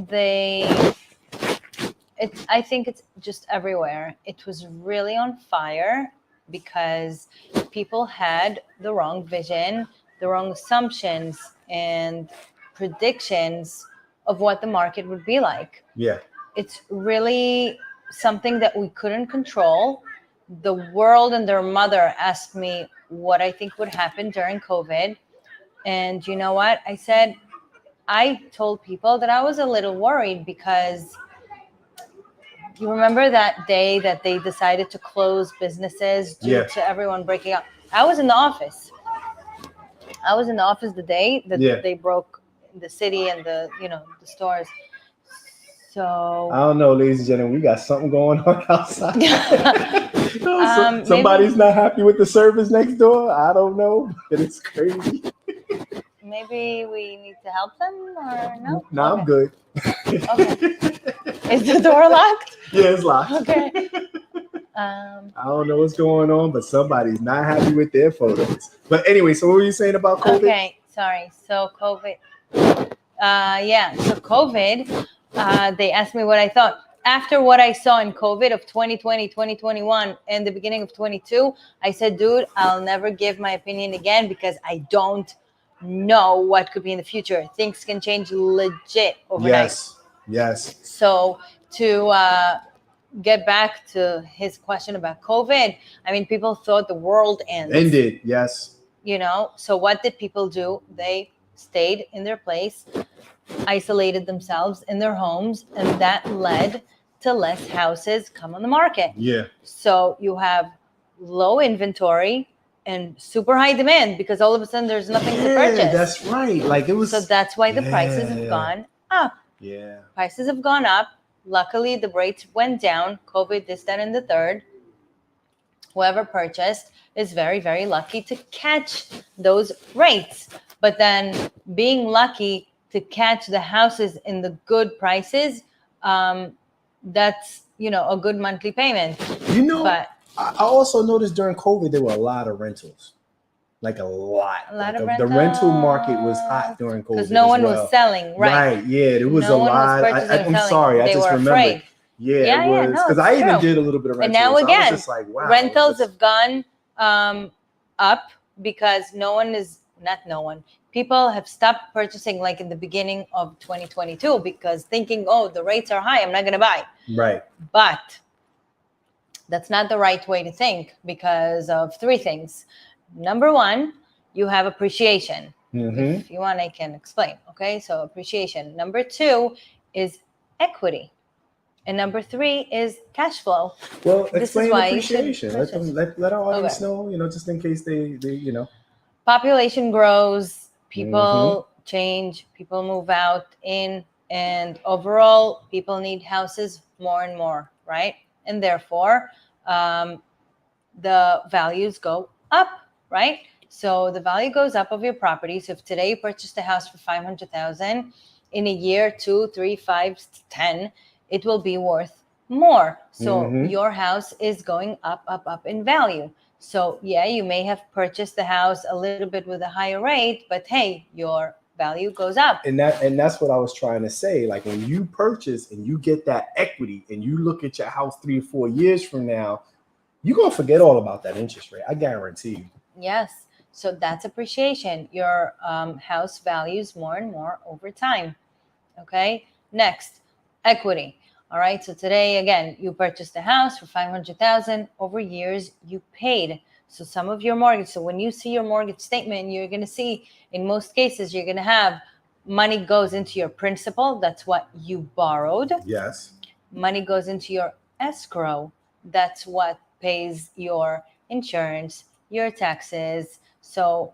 [SPEAKER 3] I think it's just everywhere. It was really on fire because people had the wrong vision, the wrong assumptions, and predictions of what the market would be like.
[SPEAKER 2] Yeah.
[SPEAKER 3] It's really something that we couldn't control. The world and their mother asked me what I think would happen during COVID. And you know what? I told people that I was a little worried because you remember that day that they decided to close businesses due to everyone breaking up? I was in the office. The day that they broke the city and the stores. So
[SPEAKER 2] I don't know, ladies and gentlemen, we got something going on outside. Somebody's not happy with the service next door. I don't know, but it's crazy.
[SPEAKER 3] maybe we need to help them or no?
[SPEAKER 2] No, I'm good.
[SPEAKER 3] Okay. Is the door locked?
[SPEAKER 2] Yeah, it's locked.
[SPEAKER 3] Okay.
[SPEAKER 2] I don't know what's going on, but somebody's not happy with their photos. But anyway, so what were you saying about COVID?
[SPEAKER 3] Okay, sorry. So COVID. So COVID, they asked me what I thought. After what I saw in COVID of 2020, 2021, and the beginning of 22, I said, dude, I'll never give my opinion again because I don't know what could be in the future. Things can change legit overnight.
[SPEAKER 2] Yes.
[SPEAKER 3] So to get back to his question about COVID, I mean, people thought the world
[SPEAKER 2] ended. Yes.
[SPEAKER 3] So what did people do? They stayed in their place, isolated themselves in their homes, and that led to less houses come on the market.
[SPEAKER 2] Yeah.
[SPEAKER 3] So you have low inventory and super high demand because all of a sudden there's nothing to purchase.
[SPEAKER 2] That's right. Like it was.
[SPEAKER 3] So that's why the prices have gone up.
[SPEAKER 2] Yeah.
[SPEAKER 3] Prices have gone up. Luckily, the rates went down. COVID, this, that, and the third. Whoever purchased is very, very lucky to catch those rates. But then being lucky to catch the houses in the good prices, that's, a good monthly payment.
[SPEAKER 2] But I also noticed during COVID, there were a lot of rentals. Like a lot of rentals. The rental market was hot during COVID.
[SPEAKER 3] Because no one was selling, right?
[SPEAKER 2] Right, yeah, there was a lot. I'm sorry, I just remember.
[SPEAKER 3] Afraid.
[SPEAKER 2] Yeah, it was. Because I even did a little bit of rentals.
[SPEAKER 3] And now again,
[SPEAKER 2] I was just like, wow,
[SPEAKER 3] rentals have gone up because people have stopped purchasing like in the beginning of 2022 because thinking, the rates are high, I'm not going to buy.
[SPEAKER 2] Right.
[SPEAKER 3] But that's not the right way to think because of three things. Number one, you have appreciation.
[SPEAKER 2] Mm-hmm.
[SPEAKER 3] If you want, I can explain. Okay, so appreciation. Number two is equity. And number three is cash flow.
[SPEAKER 2] Well, explain appreciation. Let our audience know, just in case they.
[SPEAKER 3] Population grows, people change, people move out in, and overall, people need houses more and more, right? And therefore, the values go up, right? So the value goes up of your property. So if today you purchased a house for $500,000, in a year, 2, 3, 5, 10, it will be worth more. So your house is going up in value. So yeah, you may have purchased the house a little bit with a higher rate, but hey, your value goes up.
[SPEAKER 2] And that's what I was trying to say. Like when you purchase and you get that equity and you look at your house 3 or 4 years from now, you're going to forget all about that interest rate. I guarantee you.
[SPEAKER 3] Yes. So that's appreciation. Your house values more and more over time. Okay. Next, equity. All right. So today, again, you purchased a house for $500,000. Over years, you paid. So some of your mortgage. So when you see your mortgage statement, you're going to see, in most cases, you're going to have money goes into your principal. That's what you borrowed.
[SPEAKER 2] Yes.
[SPEAKER 3] Money goes into your escrow. That's what pays your insurance, your taxes. So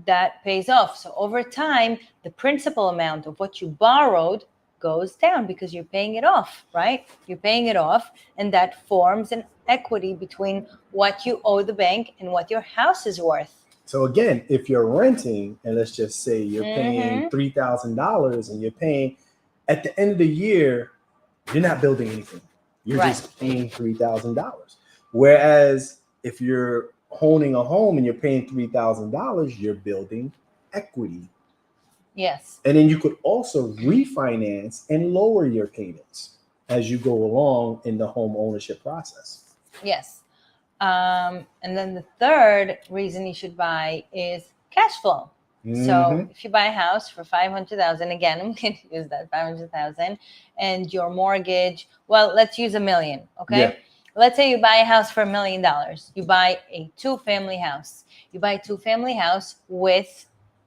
[SPEAKER 3] that pays off. So over time, the principal amount of what you borrowed goes down because you're paying it off, right? You're paying it off, and that forms an equity between what you owe the bank and what your house is worth.
[SPEAKER 2] So again, if you're renting, and let's just say you're paying $3,000 and you're paying, at the end of the year, you're not building anything. You're just paying $3,000. Whereas if you're owning a home and you're paying $3,000, you're building equity.
[SPEAKER 3] Yes.
[SPEAKER 2] And then you could also refinance and lower your payments as you go along in the home ownership process.
[SPEAKER 3] Yes. And then the third reason you should buy is cash flow. So if you buy a house for $500,000, again, I'm going to use that $500,000, and your mortgage, well, let's use $1 million. Okay. Yeah. Let's say you buy a house for $1 million. You buy a 2-family house. You buy a 2-family house with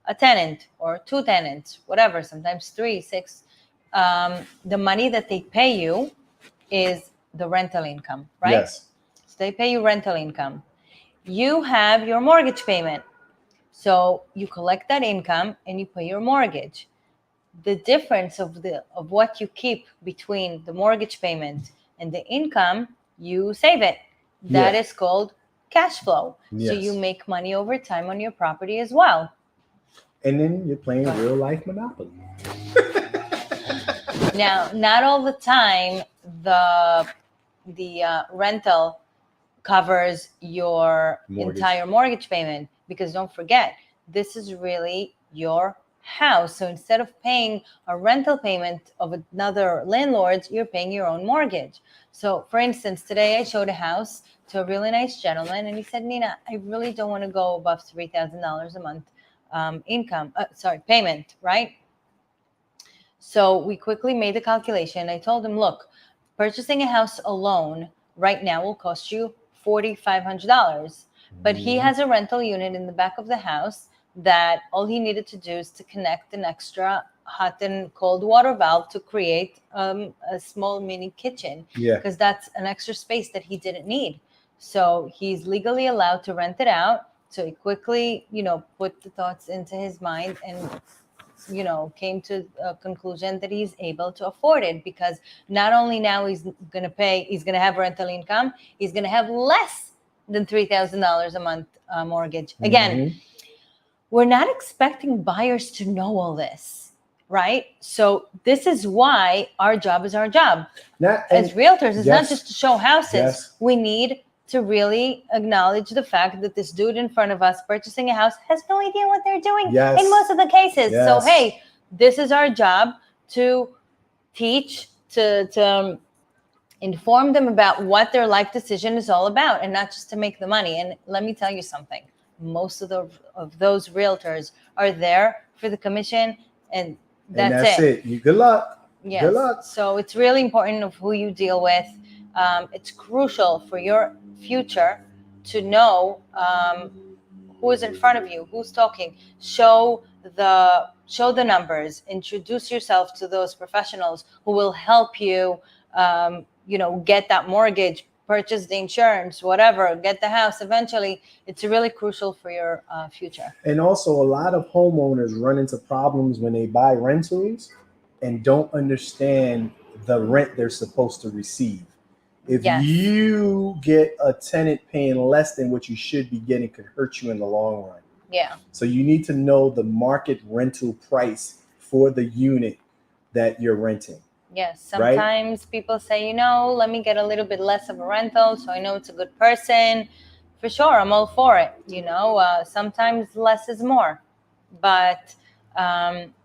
[SPEAKER 3] a tenant or 2 tenants, whatever, sometimes 3, 6. The money that they pay you is the rental income, right?
[SPEAKER 2] Yes.
[SPEAKER 3] So they pay you rental income. You have your mortgage payment. So you collect that income and you pay your mortgage. The difference of what you keep between the mortgage payment and the income, you save it. That is called cash flow. Yes. So you make money over time on your property as well.
[SPEAKER 2] And then you're playing real life Monopoly.
[SPEAKER 3] Now, not all the time the rental covers your entire mortgage payment, because don't forget, this is really your house. So instead of paying a rental payment of another landlord, you're paying your own mortgage. So for instance, today I showed a house to a really nice gentleman, and he said, Nina, I really don't want to go above $3,000 a month payment, right? So we quickly made the calculation. I told him, look, purchasing a house alone right now will cost you $4,500. But he has a rental unit in the back of the house that all he needed to do is to connect an extra hot and cold water valve to create a small mini kitchen.
[SPEAKER 2] Yeah.
[SPEAKER 3] Because that's an extra space that he didn't need. So he's legally allowed to rent it out. So he quickly, put the thoughts into his mind and came to a conclusion that he's able to afford it, because not only now he's going to have rental income, he's going to have less than $3,000 a month mortgage. Again, we're not expecting buyers to know all this, right? So this is why our job is our job. As realtors, it's not just to show houses.
[SPEAKER 2] Yes.
[SPEAKER 3] We need to really acknowledge the fact that this dude in front of us purchasing a house has no idea what they're doing in most of the cases.
[SPEAKER 2] Yes.
[SPEAKER 3] So, hey, this is our job to teach, to inform them about what their life decision is all about, and not just to make the money. And let me tell you something. Most of those realtors are there for the commission, and that's it.
[SPEAKER 2] You good luck.
[SPEAKER 3] Yes.
[SPEAKER 2] Good luck.
[SPEAKER 3] So it's really important of who you deal with. It's crucial for your future to know who is in front of you, who's talking. Show the numbers. Introduce yourself to those professionals who will help you, get that mortgage, purchase the insurance, whatever, get the house eventually. It's really crucial for your future.
[SPEAKER 2] And also, a lot of homeowners run into problems when they buy rentals and don't understand the rent they're supposed to receive. If you get a tenant paying less than what you should be getting, could hurt you in the long run.
[SPEAKER 3] Yeah.
[SPEAKER 2] So you need to know the market rental price for the unit that you're renting.
[SPEAKER 3] Yes. Sometimes people say, let me get a little bit less of a rental so I know it's a good person. For sure, I'm all for it. Sometimes less is more. But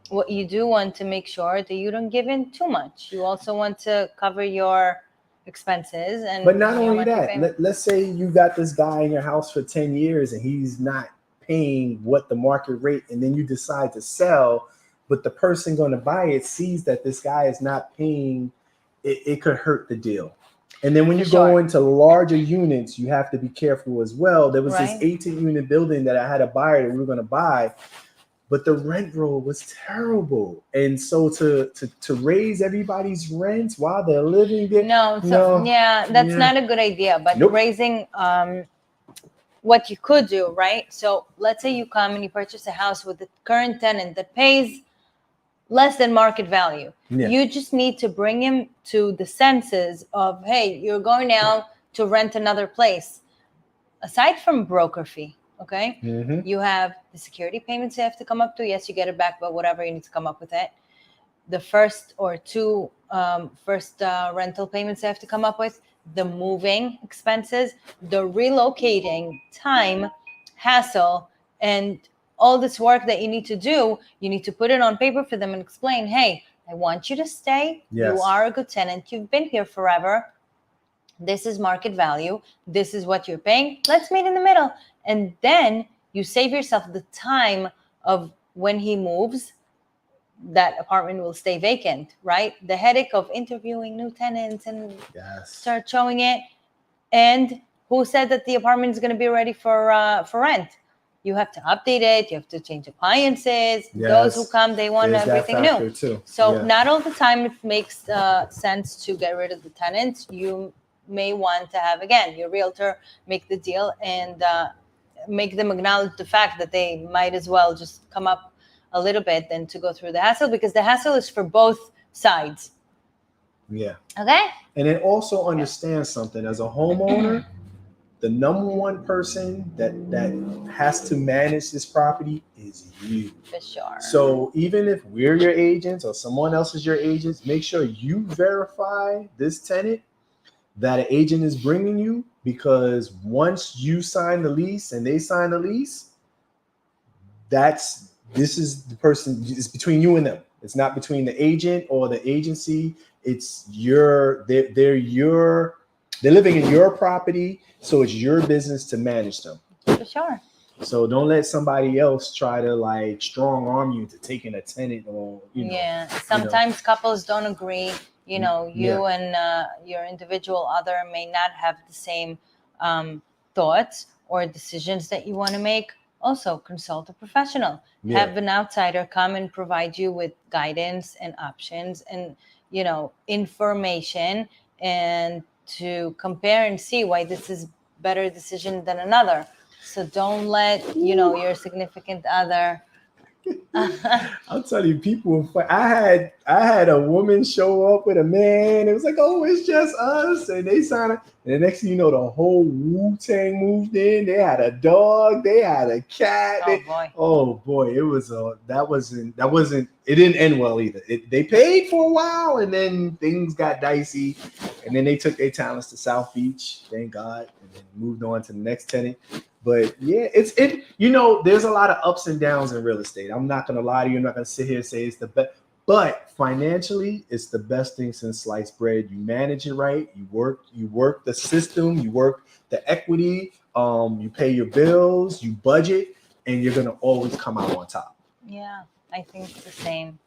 [SPEAKER 3] what you do want to make sure that you don't give in too much. You also want to cover your expenses.
[SPEAKER 2] But not only that, let's say you got this guy in your house for 10 years and he's not paying what the market rate, and then you decide to sell, but the person going to buy it sees that this guy is not paying, it could hurt the deal. And then when you go into larger units, you have to be careful as well. There was this 18-unit building that I had a buyer that we were going to buy, but the rent roll was terrible. And so to raise everybody's rents while they're living there.
[SPEAKER 3] That's not a good idea. But raising what you could do, right? So let's say you come and you purchase a house with the current tenant that pays less than market value. Yeah. You just need to bring him to the senses of, hey, you're going now to rent another place. Aside from broker fee, okay? Mm-hmm. You have the security payments you have to come up to. Yes, you get it back, but whatever, you need to come up with it. The first or two rental payments you have to come up with, the moving expenses, the relocating time, hassle, and all this work that you need to do. You need to put it on paper for them and explain, hey, I want you to stay. Yes. You are a good tenant. You've been here forever. This is market value. This is what you're paying. Let's meet in the middle. And then you save yourself the time of when he moves, that apartment will stay vacant, right? The headache of interviewing new tenants and start showing it. And who said that the apartment is going to be ready for rent? You have to update it. You have to change appliances. Yes. Those who come, they want everything new. Too. So not all the time it makes sense to get rid of the tenants. You may want to have, again, your realtor make the deal and make them acknowledge the fact that they might as well just come up a little bit than to go through the hassle, because the hassle is for both sides.
[SPEAKER 2] Yeah.
[SPEAKER 3] Okay.
[SPEAKER 2] And then also understand something as a homeowner, the number one person that has to manage this property is you.
[SPEAKER 3] For sure.
[SPEAKER 2] So even if we're your agents or someone else is your agent, make sure you verify this tenant that an agent is bringing you, because once you sign the lease and they sign the lease, this is the person. It's between you and them. It's not between the agent or the agency. It's they're living in your property, so it's your business to manage them.
[SPEAKER 3] For sure.
[SPEAKER 2] So don't let somebody else try to like strong arm you to taking a tenant, or
[SPEAKER 3] Sometimes couples don't agree. You and your individual other may not have the same thoughts or decisions that you want to make. Also, consult a professional. Have an outsider come and provide you with guidance and options and information, and to compare and see why this is better decision than another. So don't let your significant other.
[SPEAKER 2] I'll tell you, people. I had a woman show up with a man. It was like, oh, it's just us, and they signed it. And the next thing you know, the whole Wu-Tang moved in. They had a dog. They had a cat. Oh boy, it was that wasn't. It didn't end well either. They paid for a while, and then things got dicey, and then they took their talents to South Beach. Thank God, and then moved on to the next tenant. But yeah, there's a lot of ups and downs in real estate. I'm not going to lie to you. I'm not going to sit here and say it's the best, but financially, it's the best thing since sliced bread. You manage it right. You work the system, you work the equity, you pay your bills, you budget, and you're going to always come out on top.
[SPEAKER 3] Yeah, I think it's the same.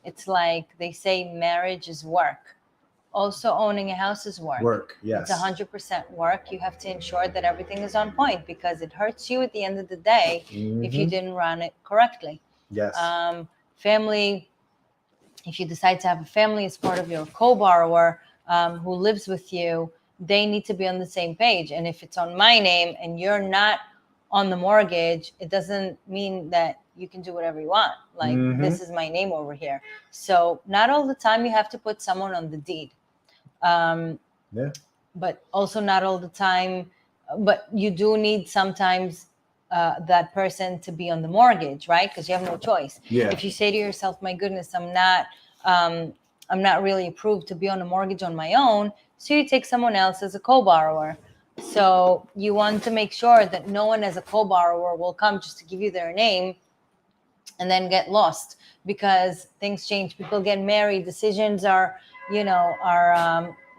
[SPEAKER 3] It's like they say marriage is work. Also, owning a house is work.
[SPEAKER 2] Work, yes.
[SPEAKER 3] It's 100% work. You have to ensure that everything is on point, because it hurts you at the end of the day if you didn't run it correctly.
[SPEAKER 2] Yes.
[SPEAKER 3] Family, if you decide to have a family as part of your co-borrower who lives with you, they need to be on the same page. And if it's on my name and you're not on the mortgage, it doesn't mean that you can do whatever you want. Like, this is my name over here. So not all the time you have to put someone on the deed. But also not all the time, but you do need sometimes that person to be on the mortgage, right? Because you have no choice.
[SPEAKER 2] Yeah.
[SPEAKER 3] If you say to yourself, my goodness, I'm not really approved to be on a mortgage on my own, so you take someone else as a co-borrower. So you want to make sure that no one as a co-borrower will come just to give you their name and then get lost, because things change. People get married. Decisions are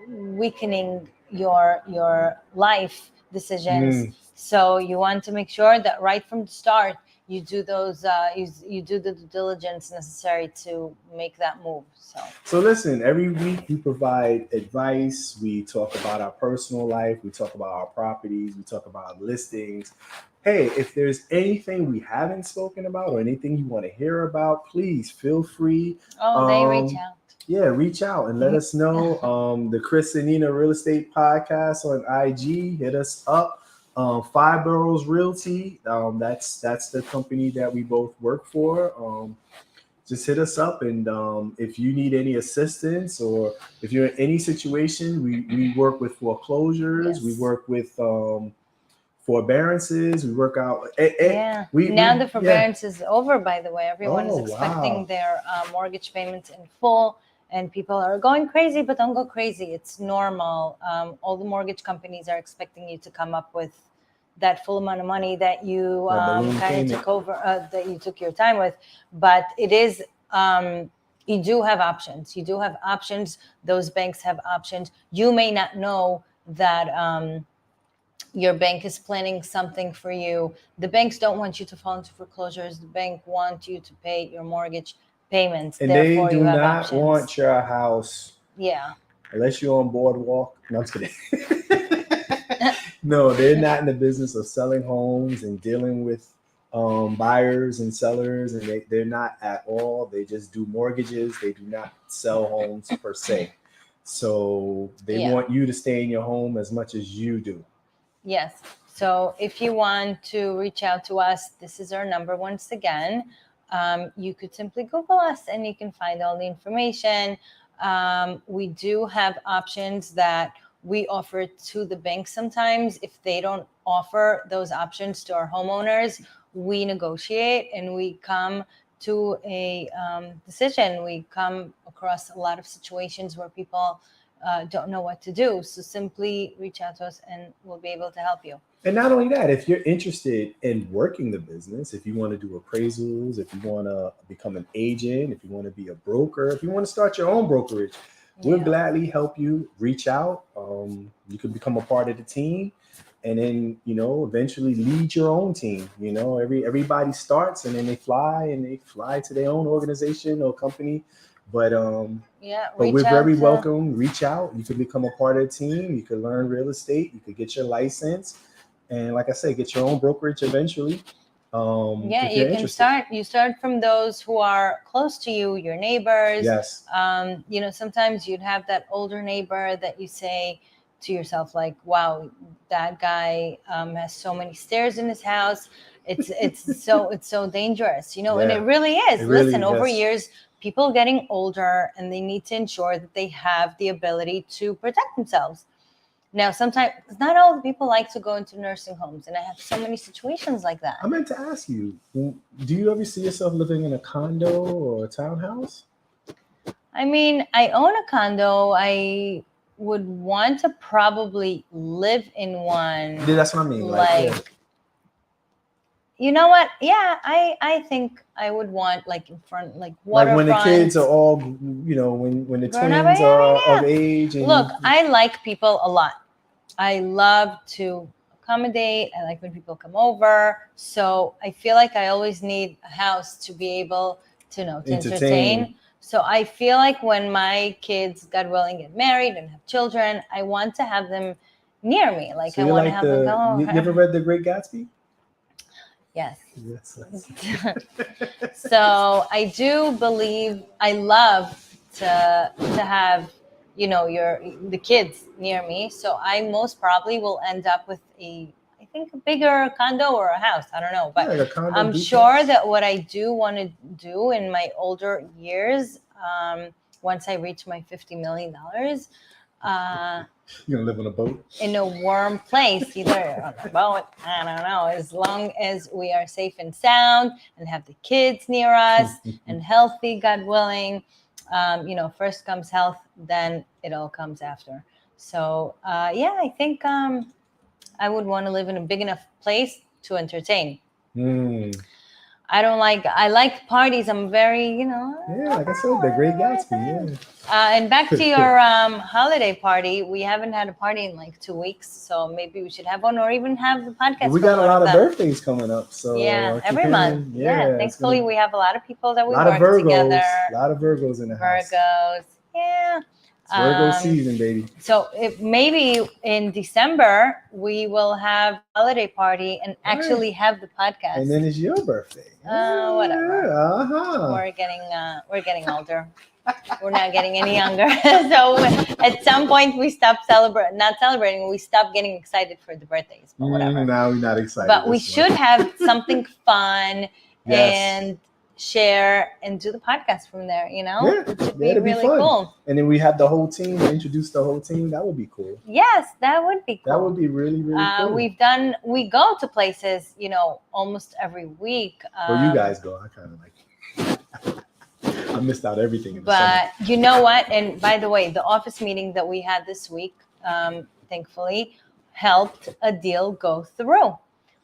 [SPEAKER 3] weakening your life decisions. So you want to make sure that right from the start you do those you do the due diligence necessary to make that move. So
[SPEAKER 2] listen, every week we provide advice. We talk about our personal life. We talk about our properties. We talk about listings. Hey, if there's anything we haven't spoken about or anything you want to hear about, please feel free.
[SPEAKER 3] They reach out.
[SPEAKER 2] Yeah, reach out and let us know. The Chris and Nina Real Estate Podcast on IG. Hit us up. Five Boroughs Realty. That's the company that we both work for. Just hit us up, and if you need any assistance or if you're in any situation, we work with foreclosures. Yes. We work with forbearances. We work out.
[SPEAKER 3] The forbearance is over, by the way. Everyone is expecting their mortgage payments in full. And people are going crazy, but don't go crazy. It's normal. All the mortgage companies are expecting you to come up with that full amount of money that you kind of took over, that you took your time with. But it is, you do have options. You do have options. Those banks have options. You may not know that your bank is planning something for you. The banks don't want you to fall into foreclosures. The bank wants you to pay your mortgage payments,
[SPEAKER 2] and they do not want your house.
[SPEAKER 3] Yeah.
[SPEAKER 2] Unless you're on Boardwalk. No, I'm just kidding. No, they're not in the business of selling homes and dealing with buyers and sellers, and they're not at all. They just do mortgages. They do not sell homes per se. So they want you to stay in your home as much as you do.
[SPEAKER 3] Yes. So if you want to reach out to us, this is our number once again. You could simply Google us and you can find all the information. We do have options that we offer it to the bank sometimes. If they don't offer those options to our homeowners, we negotiate and we come to a decision. We come across a lot of situations where people don't know what to do. So simply reach out to us and we'll be able to help you.
[SPEAKER 2] And not only that, if you're interested in working the business, if you want to do appraisals, if you want to become an agent, if you want to be a broker, if you want to start your own brokerage, we'll gladly help you. Reach out. You can become a part of the team, and then, you know, eventually lead your own team. You know, everybody starts and then they fly to their own organization or company. But we're very welcome. Reach out. You can become a part of the team. You can learn real estate. You could get your license. And like I said, get your own brokerage eventually.
[SPEAKER 3] You can start. You start from those who are close to you, your neighbors.
[SPEAKER 2] Yes.
[SPEAKER 3] You know, sometimes you'd have that older neighbor that you say to yourself, like, wow, that guy has so many stairs in his house. It's so dangerous, you know, and it really is. Listen, over years, people getting older and they need to ensure that they have the ability to protect themselves. Now, sometimes not all the people like to go into nursing homes, and I have so many situations like that.
[SPEAKER 2] I meant to ask you, do you ever see yourself living in a condo or a townhouse?
[SPEAKER 3] I mean, I own a condo. I would want to probably live in one.
[SPEAKER 2] Yeah, that's what I mean.
[SPEAKER 3] You know what? Yeah, I think I would want like in front, like waterfront.
[SPEAKER 2] Like when the kids are all, you know, when the twins are of age. And
[SPEAKER 3] look, I like people a lot. I love to accommodate. I like when people come over. So I feel like I always need a house to be able to, to entertain. So I feel like when my kids, God willing, get married and have children, I want to have them near me. Like, so I want to have them go.
[SPEAKER 2] You ever read The Great Gatsby?
[SPEAKER 3] Yes. So I do believe, I love to have, you know, the kids near me. So I most probably will end up with a bigger condo or a house. I don't know, but I'm sure that what I do want to do in my older years, once I reach my $50 million,
[SPEAKER 2] you're gonna live on a boat
[SPEAKER 3] in a warm place, either on a boat, I don't know, as long as we are safe and sound and have the kids near us and healthy, God willing. You know, first comes health, then it all comes after. So I think I would want to live in a big enough place to entertain. I like parties. I'm very, you know.
[SPEAKER 2] Yeah, like I said, The Great Gatsby. Yeah.
[SPEAKER 3] And back to your holiday party, we haven't had a party in like 2 weeks, so maybe we should have one, or even have the podcast.
[SPEAKER 2] Well, we got a lot of birthdays coming up, so
[SPEAKER 3] every month. Yeah, thankfully we have a lot of people that we work together.
[SPEAKER 2] A lot of Virgos in the house.
[SPEAKER 3] Yeah.
[SPEAKER 2] It's Virgo season, baby.
[SPEAKER 3] So maybe in December we will have a holiday party and actually have the podcast.
[SPEAKER 2] And then it's your birthday.
[SPEAKER 3] Whatever. We're getting older. We're not getting any younger. So at some point we stop celebrating. We stop getting excited for the birthdays. But whatever.
[SPEAKER 2] Now we're not excited.
[SPEAKER 3] But we should have something fun and share and do the podcast from there, you know?
[SPEAKER 2] Yeah,
[SPEAKER 3] it should be really cool.
[SPEAKER 2] And then we have the whole team, introduce the whole team. That would be cool.
[SPEAKER 3] Yes, that would be cool.
[SPEAKER 2] That would be really, really cool.
[SPEAKER 3] We go to places, you know, almost every week.
[SPEAKER 2] Where you guys go, I kind of like I missed out everything in the
[SPEAKER 3] summer. You know what? And by the way, the office meeting that we had this week, thankfully, helped a deal go through.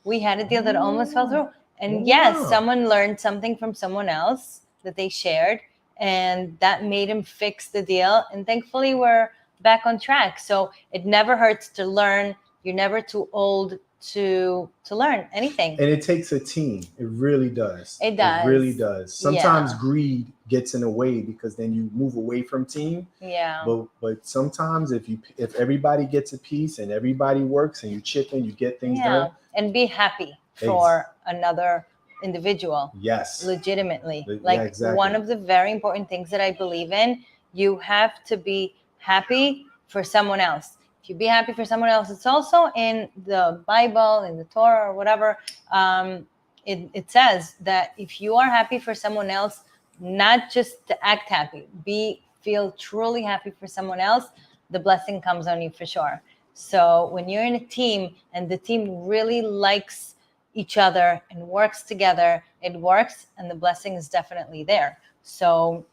[SPEAKER 3] We had a deal that almost fell through. And yes, someone learned something from someone else that they shared, and that made him fix the deal. And thankfully, we're back on track. So it never hurts to learn. You're never too old to learn anything.
[SPEAKER 2] And it takes a team. It really does.
[SPEAKER 3] It does.
[SPEAKER 2] It really does. Sometimes greed gets in the way because then you move away from team.
[SPEAKER 3] Yeah.
[SPEAKER 2] But sometimes if everybody gets a piece and everybody works and you chip in, you get things done.
[SPEAKER 3] And be happy for another individual.
[SPEAKER 2] Yes.
[SPEAKER 3] Legitimately. Exactly. One of the very important things that I believe in, you have to be happy for someone else. If you be happy for someone else, it's also in the Bible, in the Torah, or whatever. It says that if you are happy for someone else, not just to act happy, feel truly happy for someone else, the blessing comes on you for sure. So when you're in a team and the team really likes each other and works together, it works, and the blessing is definitely there. So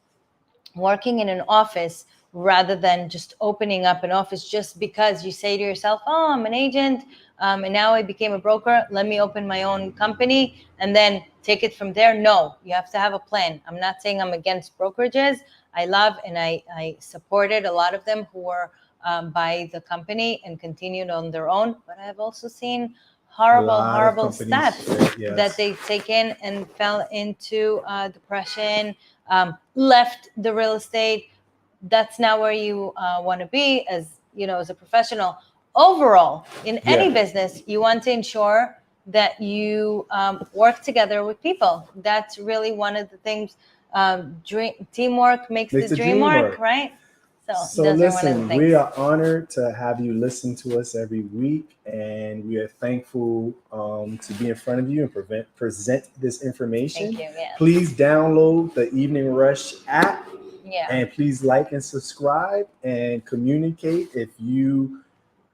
[SPEAKER 3] working in an office rather than just opening up an office just because you say to yourself, oh, I'm an agent, and now I became a broker, let me open my own company and then take it from there. No, you have to have a plan. I'm not saying I'm against brokerages. I love and I supported a lot of them who were by the company and continued on their own. But I've also seen horrible steps that they've taken and fell into depression, left the real estate. That's not where you want to be as a professional. Overall, in any business, you want to ensure that you work together with people. That's really one of the things. Teamwork makes the dream work, right?
[SPEAKER 2] So listen, we are honored to have you listen to us every week, and we are thankful to be in front of you and present this information.
[SPEAKER 3] Thank you, yes.
[SPEAKER 2] Please download the Evening Rush app, and please like and subscribe and communicate. If you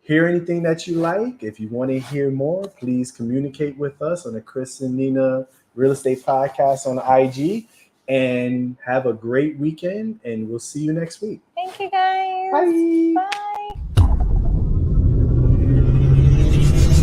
[SPEAKER 2] hear anything that you like, if you want to hear more, please communicate with us on the Chris and Nina Real Estate Podcast on IG. And have a great weekend, and we'll see you next week.
[SPEAKER 3] Thank you, guys.
[SPEAKER 2] Bye.
[SPEAKER 3] Bye.